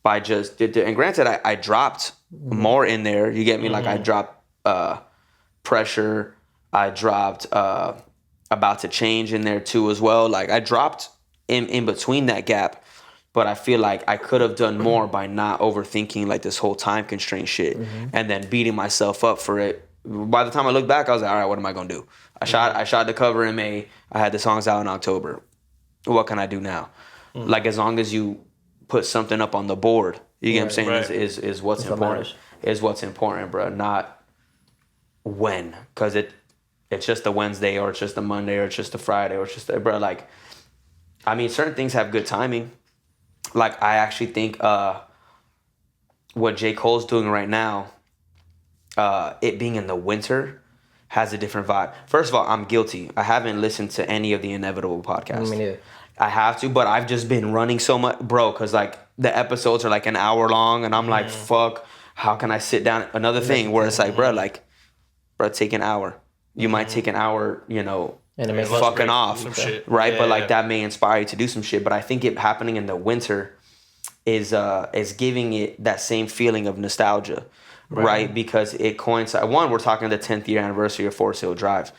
by just... And granted, I dropped more in there. You get me? Like I dropped Pressure. I dropped About to Change in there too as well. Like I dropped in between that gap. But I feel like I could have done more by not overthinking like this whole time constraint shit and then beating myself up for it. By the time I look back, I was like, all right, what am I gonna do? I shot the cover in May. I had the songs out in October. What can I do now? Like as long as you put something up on the board, you get what I'm saying, is what's important. Is what's important, bro. Not when. Cause it's just a Wednesday or it's just a Monday or it's just a Friday or it's just bro, like I mean certain things have good timing. Like I actually think what J. Cole's doing right now, it being in the winter has a different vibe. First of all, I'm guilty. I haven't listened to any of the Inevitable podcasts. Me neither. I have to, but I've just been running so much, bro, because like the episodes are like an hour long and I'm like, fuck, how can I sit down? Another thing where it's like, bro, take an hour. You might take an hour, you know, and it fucking off, some shit. right? But like that may inspire you to do some shit. But I think it happening in the winter is giving it that same feeling of nostalgia. Right, because it coincides. One, we're talking the 10th year anniversary of Forest Hill Drive.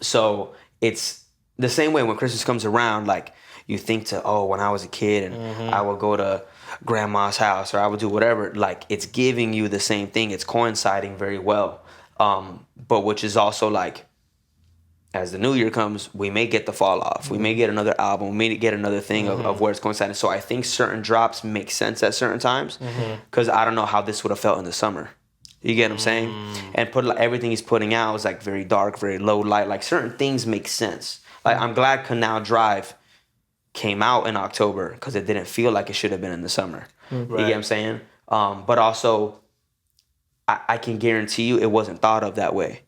So it's the same way when Christmas comes around, like you think when I was a kid and I would go to grandma's house or I would do whatever, like it's giving you the same thing. It's coinciding very well. But which is also like, as the new year comes, we may get the fall off. We may get another album. We may get another thing of where it's coinciding. So I think certain drops make sense at certain times because I don't know how this would have felt in the summer. You get what I'm saying? And everything he's putting out is like very dark, very low light. Like certain things make sense. Like I'm glad Canal Drive came out in October because it didn't feel like it should have been in the summer. You get what I'm saying? But also, I can guarantee you it wasn't thought of that way.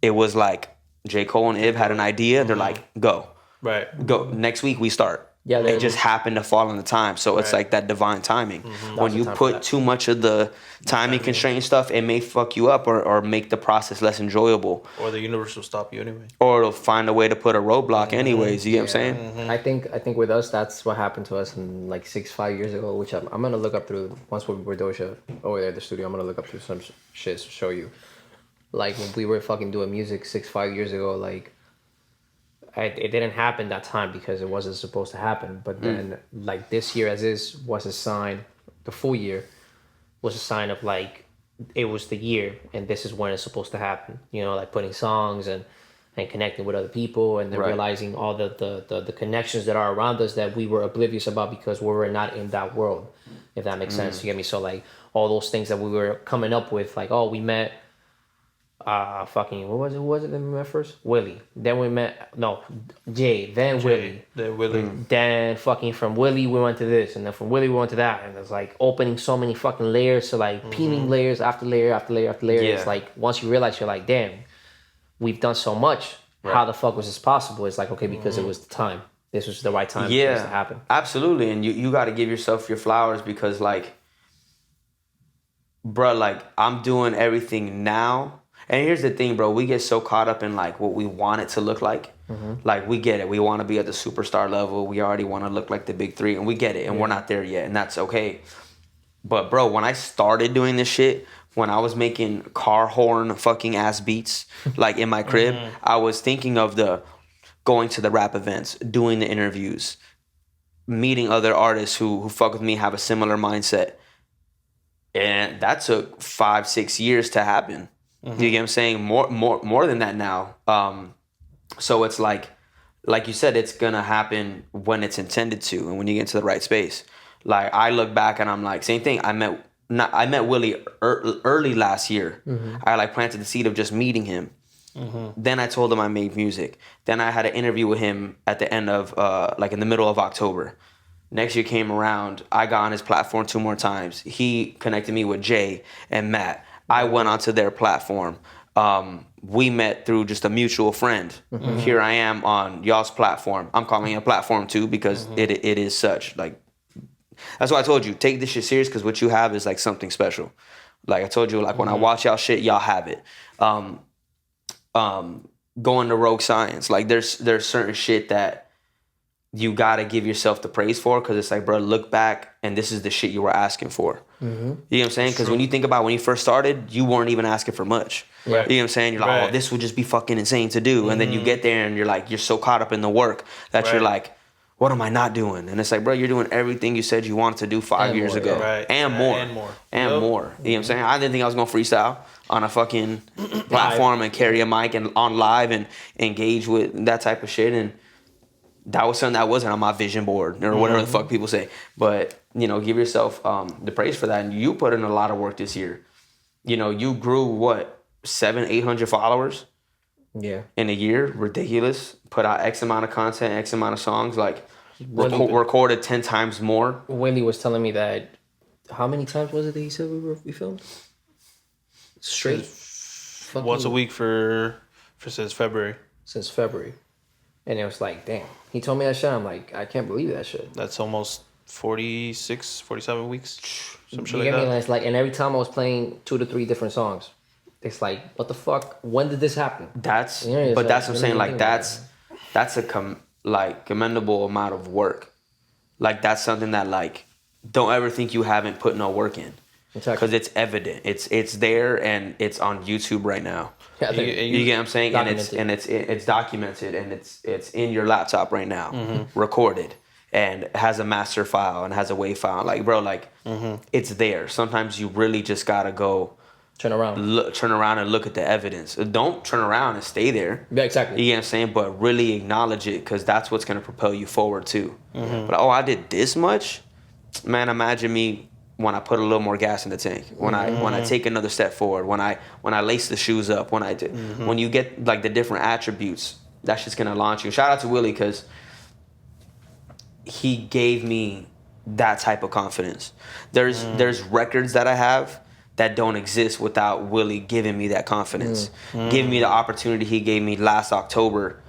It was like, J. Cole and Ib had an idea. They're like, go. Right. Go. Next week we start. Yeah. It just happened to fall on the time. So it's like that divine timing. When you put too much of the timing constraint stuff, it may fuck you up or make the process less enjoyable. Or the universe will stop you anyway. Or it'll find a way to put a roadblock anyways. You get what I'm saying? I think with us, that's what happened to us in like 5 years ago, which I'm going to look up through, once we're Doja over there at the studio, I'm going to look up through some shit to show you. Like when we were fucking doing music 5 years ago, like it didn't happen that time because it wasn't supposed to happen. But then like this year as is was a sign, the full year was a sign of like it was the year and this is when it's supposed to happen. You know, like putting songs and connecting with other people and then realizing all the connections that are around us that we were oblivious about because we were not in that world. if that makes sense. You get me? So like all those things that we were coming up with, like, oh, we met fucking, what was it? Who was it that we met first? Willie. Then we met, no, Jay. Then Willie. Then Willie. Then fucking from Willie we went to this, and then from Willie we went to that, and it's like opening so many fucking layers, so like peeling layers after layer after layer after layer. Yeah. It's like once you realize, you're like, damn, we've done so much. Right. How the fuck was this possible? It's like, okay, because it was the time. This was the right time for this to happen. Absolutely. And you got to give yourself your flowers, because like, bro, like I'm doing everything now. And here's the thing, bro, we get so caught up in like what we want it to look like. Like we get it. We want to be at the superstar level. We already want to look like the big three, and we get it. And we're not there yet, and that's okay. But bro, when I started doing this shit, when I was making car horn fucking ass beats, like in my crib, I was thinking of going to the rap events, doing the interviews, meeting other artists who fuck with me, have a similar mindset. And that took 5-6 years to happen. You get what I'm saying? More than that now. So it's like you said, it's gonna happen when it's intended to, and when you get into the right space. Like I look back and I'm like, same thing. I met Willie early last year. I like planted the seed of just meeting him. Then I told him I made music. Then I had an interview with him at the end of like in the middle of October. Next year came around, I got on his platform 2 more times. He connected me with Jay and Matt. I went onto their platform. We met through just a mutual friend. Here I am on y'all's platform. I'm calling it a platform too, because it is such. Like, that's why I told you, take this shit serious, because what you have is like something special. Like I told you, like when I watch y'all shit, y'all have it. Going to Rogue Science, like there's certain shit that you gotta give yourself the praise for, because it's like, bro, look back and this is the shit you were asking for. You know what I'm saying? Because when you think about when you first started, you weren't even asking for much. You know what I'm saying? You're like, oh, this would just be fucking insane to do. And then you get there and you're like, you're so caught up in the work that you're like, what am I not doing? And it's like, bro, you're doing everything you said you wanted to do 5 years ago. And more. And more. You know what I'm saying? I didn't think I was gonna freestyle on a fucking platform and carry a mic and on live and engage with that type of shit. And that was something that wasn't on my vision board or whatever the fuck people say. But, you know, give yourself the praise for that. And you put in a lot of work this year. You know, you grew, what, 700-800 followers? Yeah. In a year? Ridiculous. Put out X amount of content, X amount of songs. Like, recorded 10 times more. Wendy was telling me that, how many times was it that he said we filmed? Straight? Once a week for since February. Since February. And it was like, damn. He told me that shit. I'm like, I can't believe that shit. That's almost 46, 47 weeks. Some shit like that. And it's like, and every time I was playing 2 to 3 different songs, it's like, what the fuck? When did this happen? That's, you know, but like, that's what I'm saying. Like, that's a commendable amount of work. Like, that's something that, like, don't ever think you haven't put no work in. Because it's evident. It's there, and it's on YouTube right now. Yeah, you get what I'm saying? And it's documented, and it's in your laptop right now, recorded, and has a master file and has a WAV file. Like, bro, like it's there. Sometimes you really just gotta go turn around and look at the evidence. Don't turn around and stay there. Yeah, exactly. You get what I'm saying? But really acknowledge it, because that's what's gonna propel you forward too. But I did this much, man. Imagine me when I put a little more gas in the tank, when I take another step forward, when I lace the shoes up, when you get like the different attributes, that's just gonna launch you. Shout out to Willie, because he gave me that type of confidence. There's records that I have that don't exist without Willie giving me that confidence, giving me the opportunity he gave me last October.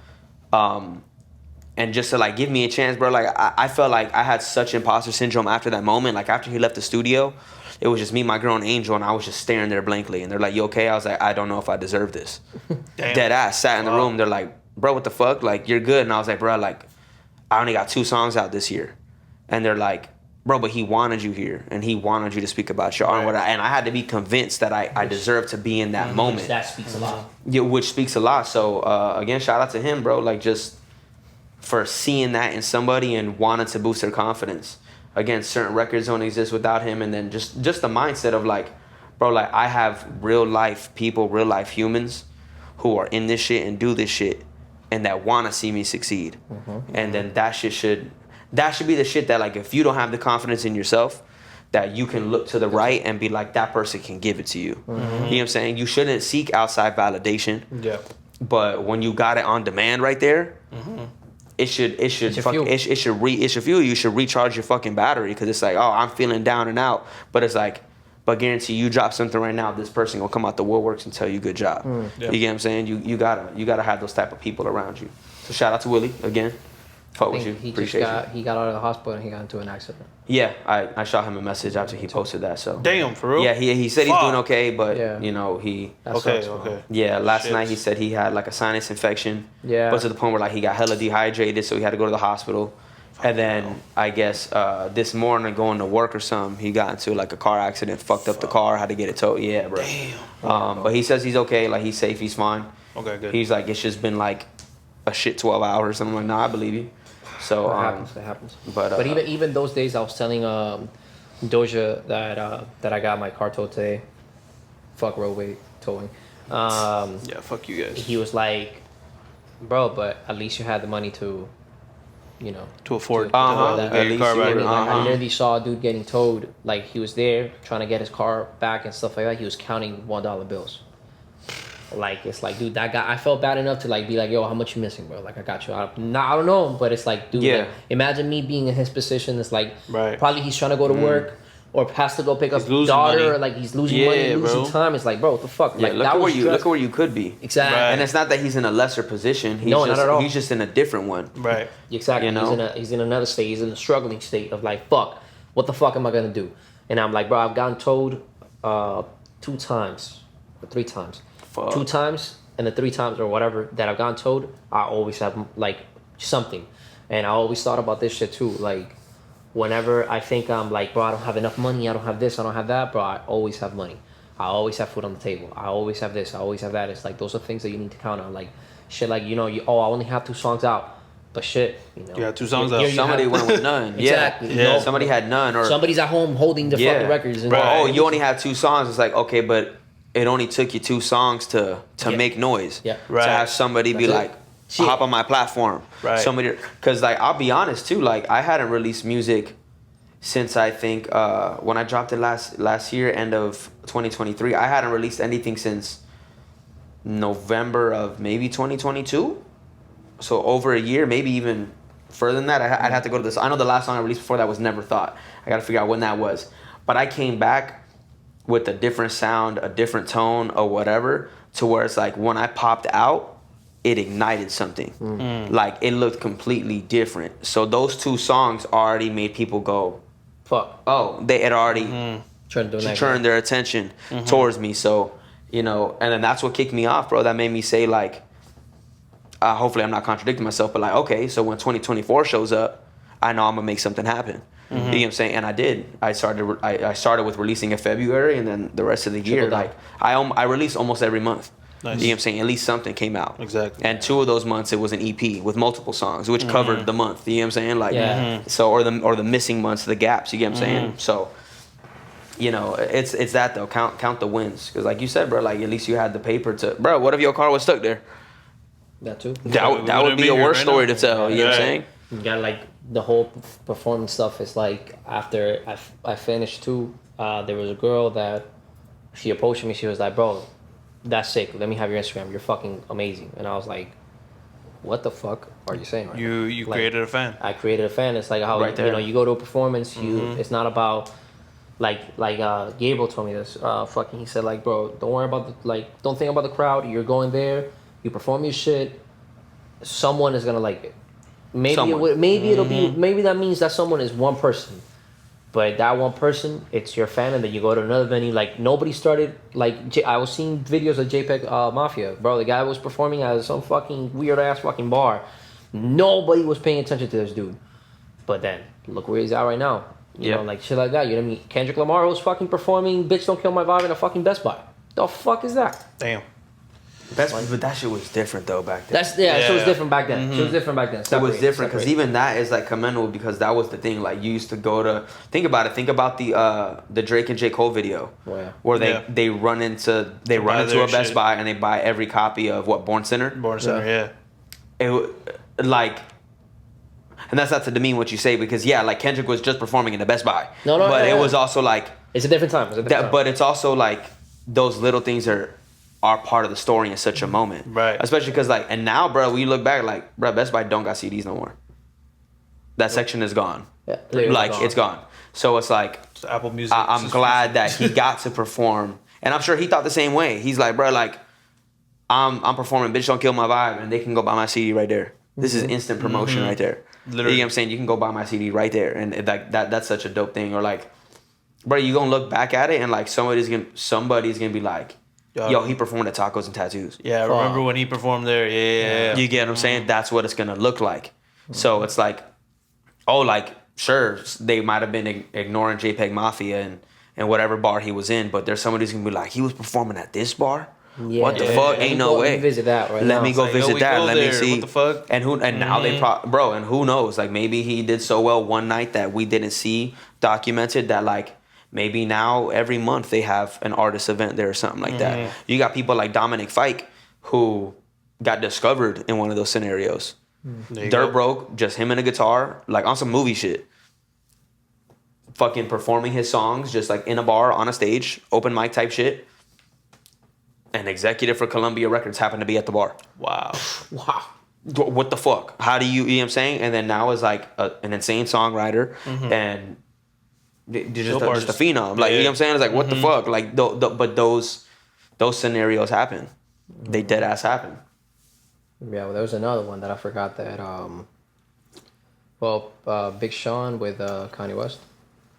And just to like give me a chance, bro. Like I felt like I had such imposter syndrome after that moment. Like after he left the studio, it was just me, my girl, and Angel, and I was just staring there blankly. And they're like, "You okay?" I was like, "I don't know if I deserve this." Dead ass. Sat in the room. They're like, "Bro, what the fuck? Like you're good." And I was like, "Bro, like I only got 2 songs out this year." And they're like, "Bro, but he wanted you here, and he wanted you to speak about your art." And I had to be convinced that I deserved to be in that moment. That speaks a lot. Yeah, which speaks a lot. So again, shout out to him, bro. Like just for seeing that in somebody and wanting to boost their confidence. Again, certain records don't exist without him. And then just the mindset of like, bro, like I have real life people, real life humans who are in this shit and do this shit and that want to see me succeed. And then that should be the shit that like, if you don't have the confidence in yourself, that you can look to the right and be like, that person can give it to you. You know what I'm saying? You shouldn't seek outside validation. Yeah. But when you got it on demand right there, it should fuel you. You should recharge your fucking battery, because it's like, oh, I'm feeling down and out. But it's like, but guarantee you drop something right now, this person gonna come out the woodworks and tell you good job. Yeah. You get what I'm saying? You gotta have those type of people around you. So shout out to Willie again. Fuck with you. Appreciate you. He got out of the hospital and he got into an accident. Yeah, I shot him a message after he posted that. So Damn, for real? yeah, he said he's doing okay, but Yeah. he. That Okay, sucks, okay. Yeah, last Shit. night he said he had like a sinus infection. Yeah. But to the point where like he got hella dehydrated, so he had to go to the hospital. And then I guess this morning going to work or something, he got into like a car accident, fucked up the car, had to get it towed. Yeah, bro. Damn. But he says he's okay, like he's safe, he's fine. Okay, good. He's like, it's just been like a shit 12 hours. And I'm like, nah, I believe you. So It happens. But even those days, I was telling Doja that I got my car towed today. Fuck roadway towing. Yeah, fuck you guys. He was like, bro, but at least you had the money to, To afford At get your least car you back. would've- I literally saw a dude getting towed. Like, he was there trying to get his car back and stuff like that. He was counting $1 bills. Like, it's like, dude, that guy, I felt bad enough to like be like, yo, how much you missing, bro? Like, I got you. I don't know, but it's like, dude, Yeah. like, imagine me being in his position. It's like, Right. probably he's trying to go to work or has to go pick up He's losing daughter, money. or like he's losing money, losing bro. time. It's like, bro, what the fuck? yeah, Like, look that at was look at where you could be. exactly. Right. And it's not that he's in a lesser position. He's No, just, not at all. He's just in a different one. Right. Exactly. You know? He's in another state. He's in a struggling state of like, fuck, what the fuck am I gonna do? And I'm like, bro, I've gotten towed 2 times or 3 times. Fuck. 2 times, and the 3 times or whatever that I've gotten towed, I always have like something. And I always thought about this shit too. Like, whenever I think I'm like, bro, I don't have enough money, I don't have this, I don't have that, bro, I always have money. I always have food on the table. I always have this, I always have that. It's like, those are things that you need to count on. Like, shit, like, I only have 2 songs out. But shit, You got 2 songs out. here you Somebody have- went with none. Exactly. Yeah. You know? Somebody had none, or Somebody's at home holding the fucking records. And Right. oh, you only have 2 songs. It's like, okay, but it only took you 2 songs to Yeah. make noise. Yeah. Right. To have somebody be That's it. like, Shit. hop on my platform. Right. Somebody, because like I'll be honest too, like I hadn't released music since I think when I dropped it last year, end of 2023. I hadn't released anything since November of maybe 2022. So over a year, maybe even further than that. I'd have to go to this. I know the last song I released before that was Never Thought. I got to figure out when that was. But I came back with a different sound, a different tone, or whatever, to where it's like when I popped out, it ignited something. Like it looked completely different. So those 2 songs already made people go, fuck. oh, they had already Trying to do that. turned their attention towards me. So, and then that's what kicked me off, bro. That made me say like, hopefully I'm not contradicting myself, but like, okay, so when 2024 shows up, I know I'm gonna make something happen. You know what I'm saying? And I did. I started with releasing in February, and then the rest of the year, down. like I released almost every month. Nice. You know what I'm saying? At least something came out. Exactly. And 2 of those months it was an EP with multiple songs, which covered the month. You know what I'm saying? Like, Yeah. so or the missing months, the gaps. You get what I'm saying? So, it's that though. Count the wins, because like you said, bro, like at least you had the paper to, bro. What if your car was stuck there? That too. That would wouldn't be be a here worse right story now. to tell. You know what I'm Right. saying? You got like the whole performance stuff is like after I finished too. There was a girl that she approached me. She was like, "Bro, that's sick. Let me have your Instagram. You're fucking amazing." And I was like, "What the fuck are you saying?" Right now?" You Like, created a fan. I created a fan. It's like how Right there. you go to a performance. It's not about like Gabriel told me this. He said like, bro, don't worry about don't think about the crowd. You're going there. You perform your shit. Someone is gonna like it. Maybe Someone. it'll be maybe that means that someone is one person. But that one person, it's your fan, and then you go to another venue. Like nobody started. I was seeing videos of JPEG Mafia, bro. The guy was performing at some fucking weird ass fucking bar. Nobody was paying attention to this dude. But then look where he's at right now. You Yeah. know, like shit like that. You know what I mean? Kendrick Lamar was fucking performing "Bitch Don't Kill My Vibe" in a fucking Best Buy. The fuck is that? Damn. But that shit was different though back then. It was Yeah. different back then. It was different back then. It was different because Separate. even that is like commendable, because that was the thing. Like you used to go to think about it. Think about the Drake and J. Cole video, Yeah. where Yeah. they run into buy a their Best shit. Buy and they buy every copy of Born Sinner. Born Center, yeah. It like And that's not to demean what you say, because yeah, like Kendrick was just performing in the Best Buy. No, but it was also like it's a different time. But it's also like those little things are part of the story in such a moment, right? Especially because like, and now, bro, when you look back, like, bro, Best Buy don't got CDs no more. That section is gone. Yeah, it's gone. So it's like it's Apple Music. I'm glad that he got to perform, and I'm sure he thought the same way. He's like, bro, like, I'm performing, bitch, don't kill my vibe, and they can go buy my CD right there. This is instant promotion right there. Literally. You know what I'm saying? You can go buy my CD right there, and like that's such a dope thing. Or like, bro, you gonna look back at it and like somebody's gonna be like, yo, he performed at Tacos and Tattoos. Yeah, I remember when he performed there. Yeah. You get what I'm saying? That's what it's gonna look like. So it's like, oh, like, sure, they might have been ignoring JPEG Mafia and whatever bar he was in, but there's somebody who's gonna be like, he was performing at this bar? Yeah. What the fuck? Ain't no way. Visit that right Let now. me go visit that. Let me see. What the fuck? And now they bro, and who knows? Like, maybe he did so well one night that we didn't see documented, that like maybe now every month they have an artist event there or something like that. You got people like Dominic Fike who got discovered in one of those scenarios. Dirt broke, just him and a guitar, like on some movie shit. Fucking performing his songs just like in a bar on a stage, open mic type shit. An executive for Columbia Records happened to be at the bar. Wow. What the fuck? How do you know what I'm saying? And then now is like an insane songwriter and just a phenom. Like, you know what I'm saying? It's like, what the fuck? Like, but those scenarios happen. They dead ass happen. Yeah, well, there was another one that I forgot that, Big Sean with Kanye West.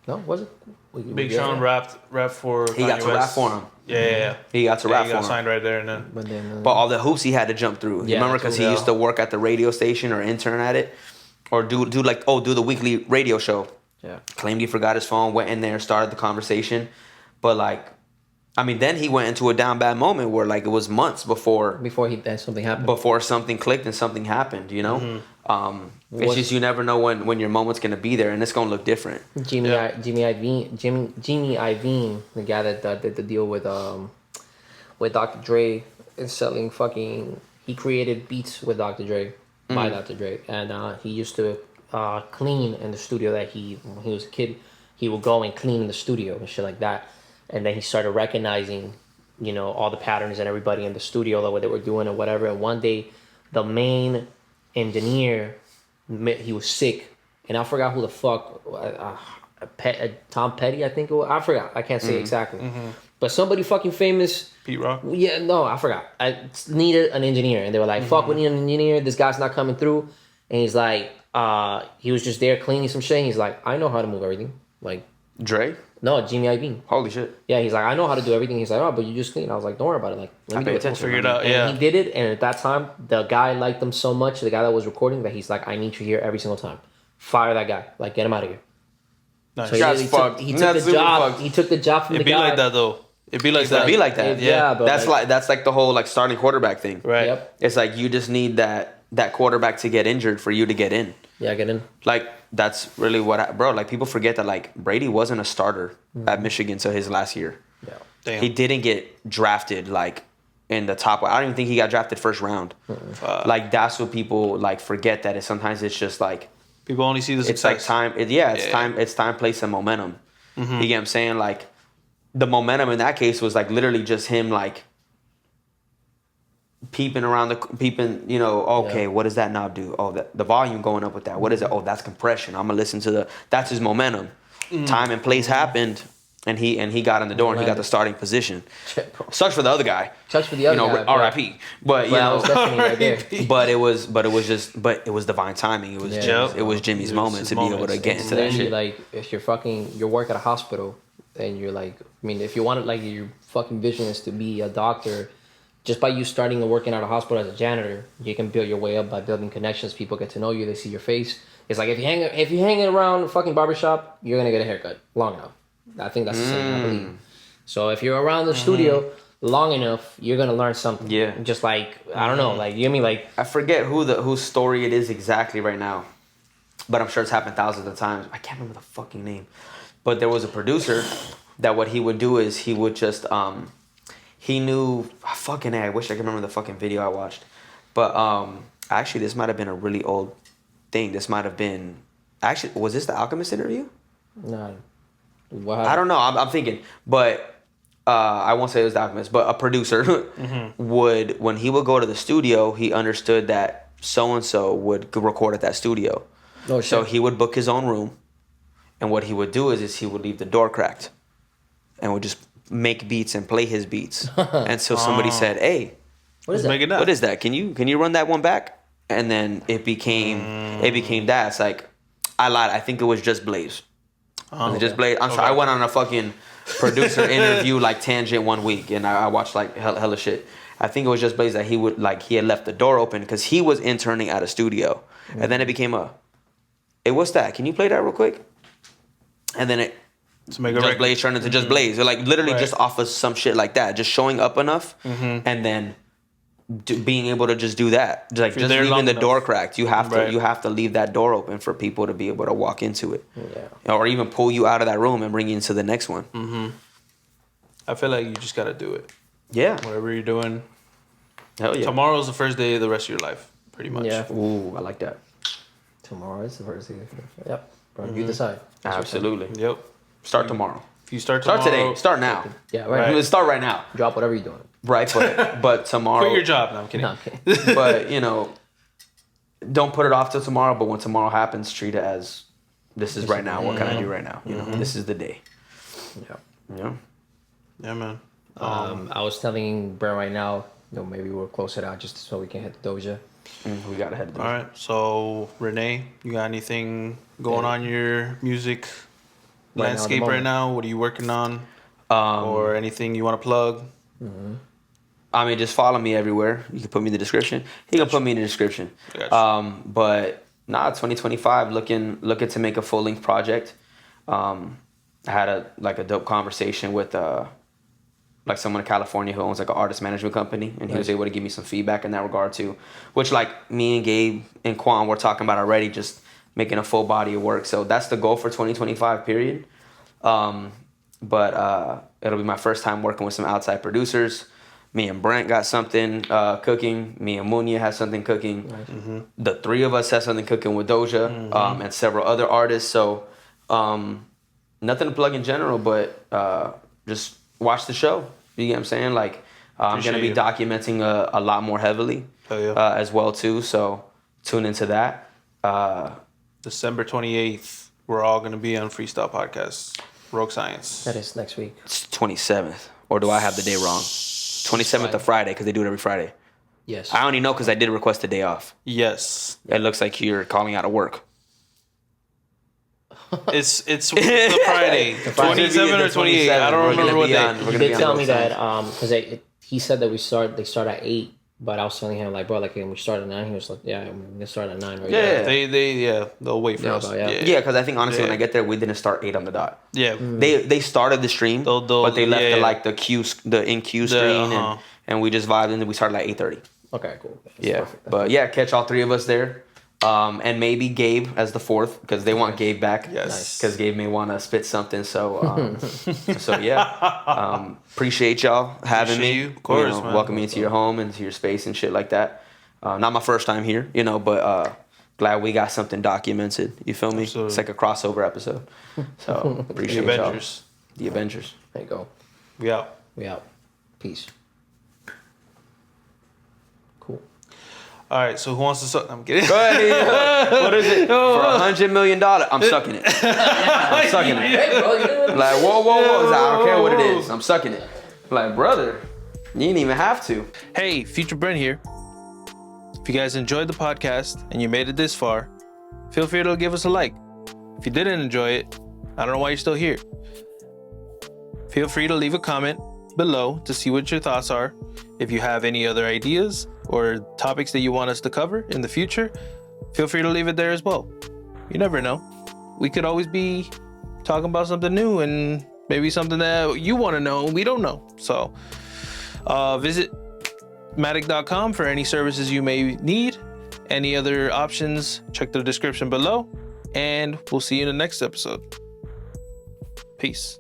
No, was it? Big Sean rapped for Kanye He got to rap for him. Yeah. He got to rap he for got him. signed right there and then. But all the hoops he had to jump through. You remember? Because he used to work at the radio station or intern at it. Or do the weekly radio show. Yeah. Claimed he forgot his phone, went in there, started the conversation. But like, I mean, then he went into a down bad moment where like it was months before something happened. Before something clicked and something happened, you know? It's just, you never know when your moment's gonna be there, and it's gonna look different. Jimmy Iovine, the guy that did the deal with Dr. Dre and selling he created beats with Dr. Dre by Dr. Dre, and he used to clean in the studio that when he was a kid, he would go and clean in the studio and shit like that, and then he started recognizing, you know, all the patterns and everybody in the studio, like what they were doing or whatever. And one day, the main engineer, he was sick, and I forgot who the fuck, Tom Petty, I think it was. I forgot. I can't say exactly. But somebody fucking famous. Pete Rock? Yeah, no, I forgot. I needed an engineer, and they were like, fuck, we need an engineer. This guy's not coming through. And he's like, he was just there cleaning some shit. And he's like, I know how to move everything. Like, Dre? No, Jimmy Iovine. Holy shit. Yeah, he's like, I know how to do everything. He's like, oh, but you just clean. I was like, don't worry about it. Like, let me do it. We'll figure it out. And he did it, and at that time, the guy liked him so much, the guy that was recording, that he's like, I need you here every single time. Fire that guy. Like, get him out of here. Nice. So he took the job. He took the job from the guy. It'd be like that though. It'd be like that. It'd be like that. Yeah, but that's like the whole like starting quarterback thing. Right. Yep. It's like you just need that quarterback to get injured for you to get in. Yeah, get in. Like, that's really bro, like, people forget that like Brady wasn't a starter at Michigan until his last year. Yeah. Damn. He didn't get drafted like in the top. I don't even think he got drafted first round. Like, that's what people like forget, that sometimes it's just like people only see the success. It's like time. It's time, place, and momentum. You get what I'm saying? Like, the momentum in that case was like literally just him like peeping, you know, okay, what does that knob do? Oh, the volume going up with that. What is it? Oh, that's compression. I'm gonna listen to that's his momentum. Time and place happened, and he got in the door and he got the starting position. Sucks for the other guy. Sucks for the other guy. R.I.P. But you know, right there. but it was divine timing. It was Jimmy's moment to be able to get into that shit. Like, if you work at a hospital and you're like, I mean, if you want it, like, your fucking vision is to be a doctor. Just by you starting and working at a hospital as a janitor, you can build your way up by building connections. People get to know you. They see your face. It's like if you hanging around a fucking barbershop, you're gonna get a haircut long enough. I think that's the same. I believe. So if you're around the studio long enough, you're gonna learn something. Yeah. Just like, I don't know, like, you know what I mean? Like, I forget whose story it is exactly right now, but I'm sure it's happened thousands of times. I can't remember the fucking name, but there was a producer that what he would do is he would just he knew, I wish I could remember the fucking video I watched. But actually, this might have been a really old thing. This might have been actually, was this the Alchemist interview? No. I don't know. I'm thinking, but I won't say it was the Alchemist, but a producer would, when he would go to the studio, he understood that so and so would record at that studio. Oh, so shit. he would book his own room, and what he would do is he would leave the door cracked, and would just make beats and play his beats. And so somebody said, "Hey, What is that? what is that? Can you run that one back?" And then it became that. It's like, I lied. I think it was just Blaze. Was it just Blaze? I'm sorry. I went on a fucking producer interview like tangent one week, and I watched like hella shit. I think it was just Blaze that he had left the door open because he was interning at a studio, and then it became hey, what's that? Can you play that real quick? And then it To make a just record. Blaze turned into just Blaze. Like literally just off of some shit like that, just showing up enough, and then being able to just do that, like just leaving the door cracked. You have to leave that door open for people to be able to walk into it, or even pull you out of that room and bring you into the next one. I feel like you just gotta do it. Yeah, Whatever you're doing. hell yeah. Tomorrow's the first day of the rest of your life, pretty much. Yeah. Ooh, I like that. Tomorrow is the first day. Yep. Bro, you decide. Absolutely. Yep. Start tomorrow. If you start tomorrow, Start today. Start now. Yeah, right. Start right now. Drop whatever you're doing. Right, but tomorrow. quit your job. No, I'm kidding. No, I'm kidding. But don't put it off till tomorrow. But when tomorrow happens, treat it as this is right now. What can I do right now? This is the day. Yeah. Yeah. Yeah, man. I was telling Brent right now, maybe we'll close it out just so we can hit the doja. We gotta head. All right. So Rene, you got anything going on in your music Right now, at the landscape right moment. now? What are you working on? Or anything you want to plug? I mean, just follow me everywhere. You can put me in the description. He can put me in the description. Gotcha. But 2025, looking to make a full length project. I had a dope conversation with like someone in California who owns like an artist management company, and he was able to give me some feedback in that regard too, which like me and Gabe and Quan were talking about already, just making a full body of work. So that's the goal for 2025 period. But it'll be my first time working with some outside producers. Me and Brent got something cooking. Me and Munya has something cooking. Nice. The three of us have something cooking with Doja and several other artists. So nothing to plug in general, but just watch the show. You get what I'm saying? Like I'm going to be documenting a lot more heavily as well too. So tune into that. December 28th, we're all going to be on Freestyle Podcast. Rogue Science. That is next week. It's 27th. Or do I have the day wrong? 27th of Friday, because they do it every Friday. Yes. I only know because I did request a day off. Yes. It looks like you're calling out of work. It's the Friday. 27 or 28. I don't remember what day. He did tell me that because he said that they start at 8. But I was telling him, like, bro, like, when we start at 9, he was like, yeah, I'm going to start at 9 right Yeah. They'll wait for us. Yeah, because I think, honestly, when I get there, we didn't start 8 on the dot. Yeah. They started the stream, but they left the in-queue screen, and we just vibed, and then we started like 8:30. Okay, cool. That's perfect. But yeah, catch all three of us there. And maybe Gabe as the fourth, because they want Gabe back. Yes. Because Gabe may want to spit something. So, appreciate y'all having me. You, of course, man. Welcome me into your home and to your space and shit like that. Not my first time here, but glad we got something documented. You feel me? Absolutely. It's like a crossover episode. So appreciate The y'all. Avengers. The Avengers. There you go. We out. We out. Peace. Cool. All right, so who wants to suck? I'm kidding. Go ahead. What is it? For $100 million, I'm sucking it. I'm sucking it. Hey, bro, Like, whoa. I don't care what it is. I'm sucking it. Like, brother, you didn't even have to. Hey, Future Brent here. If you guys enjoyed the podcast and you made it this far, feel free to give us a like. If you didn't enjoy it, I don't know why you're still here. Feel free to leave a comment below to see what your thoughts are. If you have any other ideas or topics that you want us to cover in the future, feel free to leave it there as well. You never know. We could always be talking about something new and maybe something that you want to know and we don't know. So visit Matic.com for any services you may need. Any other options, check the description below. And we'll see you in the next episode. Peace.